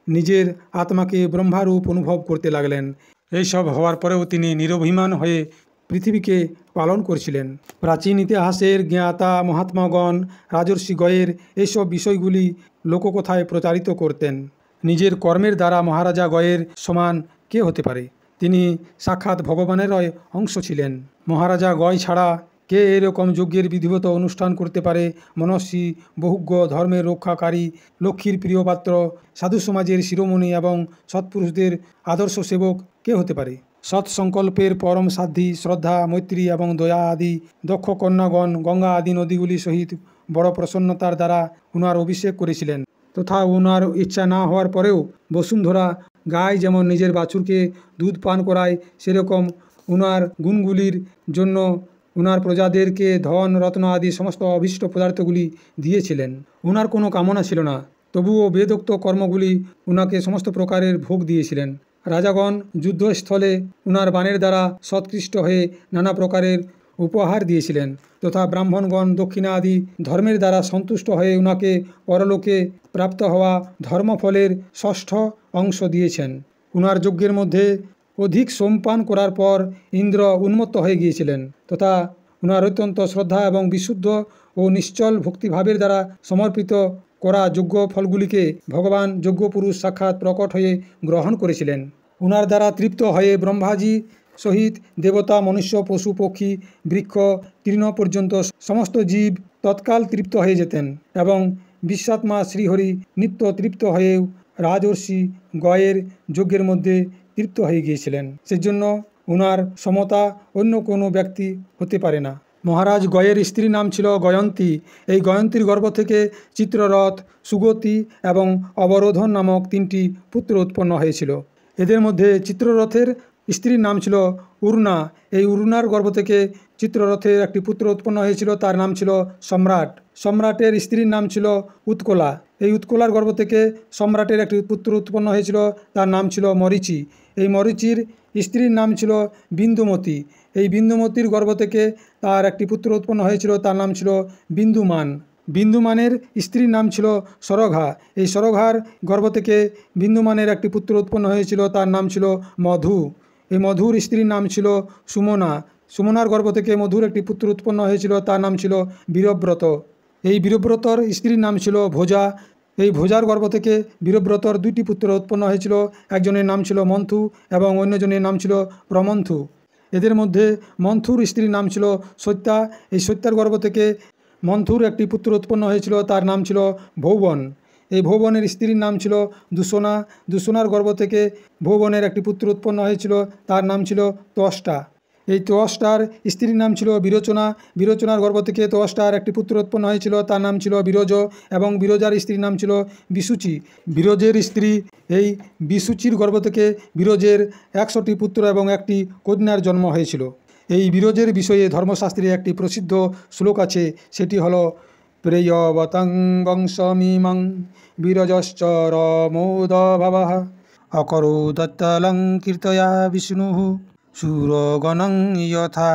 নিজের আত্মাকে ব্রহ্মারূপ অনুভব করতে লাগলেন। এইসব হওয়ার পরেও তিনি নিরভিমান হয়ে পৃথিবীকে পালন করছিলেন। প্রাচীন ইতিহাসের জ্ঞাতা মহাত্মাগণ রাজর্ষি গয়ের এইসব বিষয়গুলি লোককথায় প্রচারিত করতেন। নিজের কর্মের দ্বারা মহারাজা গয়ের সমান কে হতে পারে? তিনি সাক্ষাৎ ভগবানেরই অংশ ছিলেন। মহারাজা গয় ছাড়া কে এরকম যজ্ঞের বিধিবত অনুষ্ঠান করতে পারে? মনস্বী, বহুজ্ঞ, ধর্মের রক্ষাকারী, লক্ষ্মীর প্রিয়পাত্র, সাধু সমাজের শিরোমণি এবং সৎপুরুষদের আদর্শ সেবক কে হতে পারে? সৎসংকল্পের পরম সাধ্যী, শ্রদ্ধা, মৈত্রী এবং দয়া আদি দক্ষ কন্যাগণ গঙ্গা আদি নদীগুলি সহিত বড় প্রসন্নতার দ্বারা উনার অভিষেক করেছিলেন। তথা উনার ইচ্ছা না হওয়ার পরেও বসুন্ধরা গায় যেমন নিজের বাছুরকে দুধ পান করায়, সেরকম উনার গুণগুলির জন্য উনার প্রজাদেরকে ধন রত্ন আদি সমস্ত অভীষ্ট পদার্থগুলি দিয়েছিলেন। উনার কোনো কামনা ছিল না, তবুও বেদোক্ত কর্মগুলি উনাকে সমস্ত প্রকারের ভোগ দিয়েছিলেন। রাজাগণ যুদ্ধস্থলে উনার বাণের দ্বারা সৎকৃষ্ট হয়ে নানা প্রকারের উপহার দিয়েছিলেন, তথা ব্রাহ্মণগণ দক্ষিণা আদি ধর্মের দ্বারা সন্তুষ্ট হয়ে উনাকে পরলোকে প্রাপ্ত হওয়া ধর্মফলের ষষ্ঠ অংশ দিয়েছেন। উনার যজ্ঞের মধ্যে অধিক সোমপান করার পর ইন্দ্র উন্মত্ত হয়ে গিয়েছিলেন, তথা উনার অত্যন্ত শ্রদ্ধা এবং বিশুদ্ধ ও নিশ্চল ভক্তিভাবের দ্বারা সমর্পিত করা যজ্ঞ ফলগুলিকে ভগবান যজ্ঞপুরুষ সাক্ষাৎ প্রকট হয়ে গ্রহণ করেছিলেন। উনার দ্বারা তৃপ্ত হয়ে ব্রহ্মাজি সহিত দেবতা, মনুষ্য, পশু, পক্ষী, বৃক্ষ, তৃণ পর্যন্ত সমস্ত জীব তৎকাল তৃপ্ত হয়ে যেতেন এবং বিশ্বাত্মা শ্রীহরি নিত্য তৃপ্ত হয়েও রাজর্ষি গয়ের যজ্ঞের মধ্যে তৃপ্ত হয়ে গিয়েছিলেন। সেজন্য উনার সমতা অন্য কোনো ব্যক্তি হতে পারে না। মহারাজ গয়ের স্ত্রীর নাম ছিল গয়ন্তী। এই গয়ন্তীর গর্ভ থেকে চিত্ররথ, সুগতি এবং অবরোধন নামক 3টি পুত্র উৎপন্ন হয়েছিল। এদের মধ্যে চিত্ররথের স্ত্রীর নাম ছিল উর্ণা। এই উর্ণার গর্ভ থেকে চিত্ররথের একটি পুত্র উৎপন্ন হয়েছিল, তার নাম ছিল সম্রাট। সম্রাটের স্ত্রীর নাম ছিল উৎকলা। এই উৎকলার গর্ভ থেকে সম্রাটের একটি পুত্র উৎপন্ন হয়েছিল, তার নাম ছিল মরীচি। এই মরীচির স্ত্রীর নাম ছিল বিন্দুমতী। এই বিন্দুমতীর গর্ভ থেকে তার একটি পুত্র উৎপন্ন হয়েছিল, তার নাম ছিল বিন্দুমান। বিন্দুমানের স্ত্রীর নাম ছিল সরঘা। এই সরঘার গর্ভ থেকে বিন্দুমানের একটি পুত্র উৎপন্ন হয়েছিল, তার নাম ছিল মধু। এই মধুর স্ত্রীর নাম ছিল সুমনা। সুমনার গর্ভ থেকে মধুর একটি পুত্র উৎপন্ন হয়েছিল, তার নাম ছিল বীরব্রত। এই বীরব্রতর স্ত্রীর নাম ছিল ভোজা। এই ভোজার গর্ভ থেকে বীরব্রতর 2টি পুত্র উৎপন্ন হয়েছিল, একজনের নাম ছিল মন্থু এবং অন্যজনের নাম ছিল প্রমন্থু। এদের মধ্যে মন্থুর স্ত্রীর নাম ছিল সত্যা। এই সত্যার গর্ভ থেকে মন্থুর একটি পুত্র উৎপন্ন হয়েছিল, তার নাম ছিল ভৌবন। এই ভৌবনের স্ত্রীর নাম ছিল দূষণা। দূষণার গর্ভ থেকে ভৌবনের একটি পুত্র উৎপন্ন হয়েছিল, তার নাম ছিল ত্বষ্টা। এই ত্বষ্টার স্ত্রীর নাম ছিল বিরোচনা। বিরোচনার গর্ভ থেকে ত্বষ্টার একটি পুত্র উৎপন্ন হয়েছিল, তার নাম ছিল বিরজ এবং বিরজার স্ত্রীর নাম ছিল বিসুচি। বিরজের স্ত্রী এই বিসুচির গর্ভ থেকে বিরজের 100টি পুত্র এবং একটি কন্যার জন্ম হয়েছিল। এই বিরজের বিষয়ে ধর্মশাস্ত্রে একটি প্রসিদ্ধ শ্লোক আছে, সেটি হলো প্রেয়বতং বংশমিমং বিরজশ্চ রমোদভবঃ অকরোদত্তলং কীর্তয়া বিষ্ণুঃ সুরগণং যথা।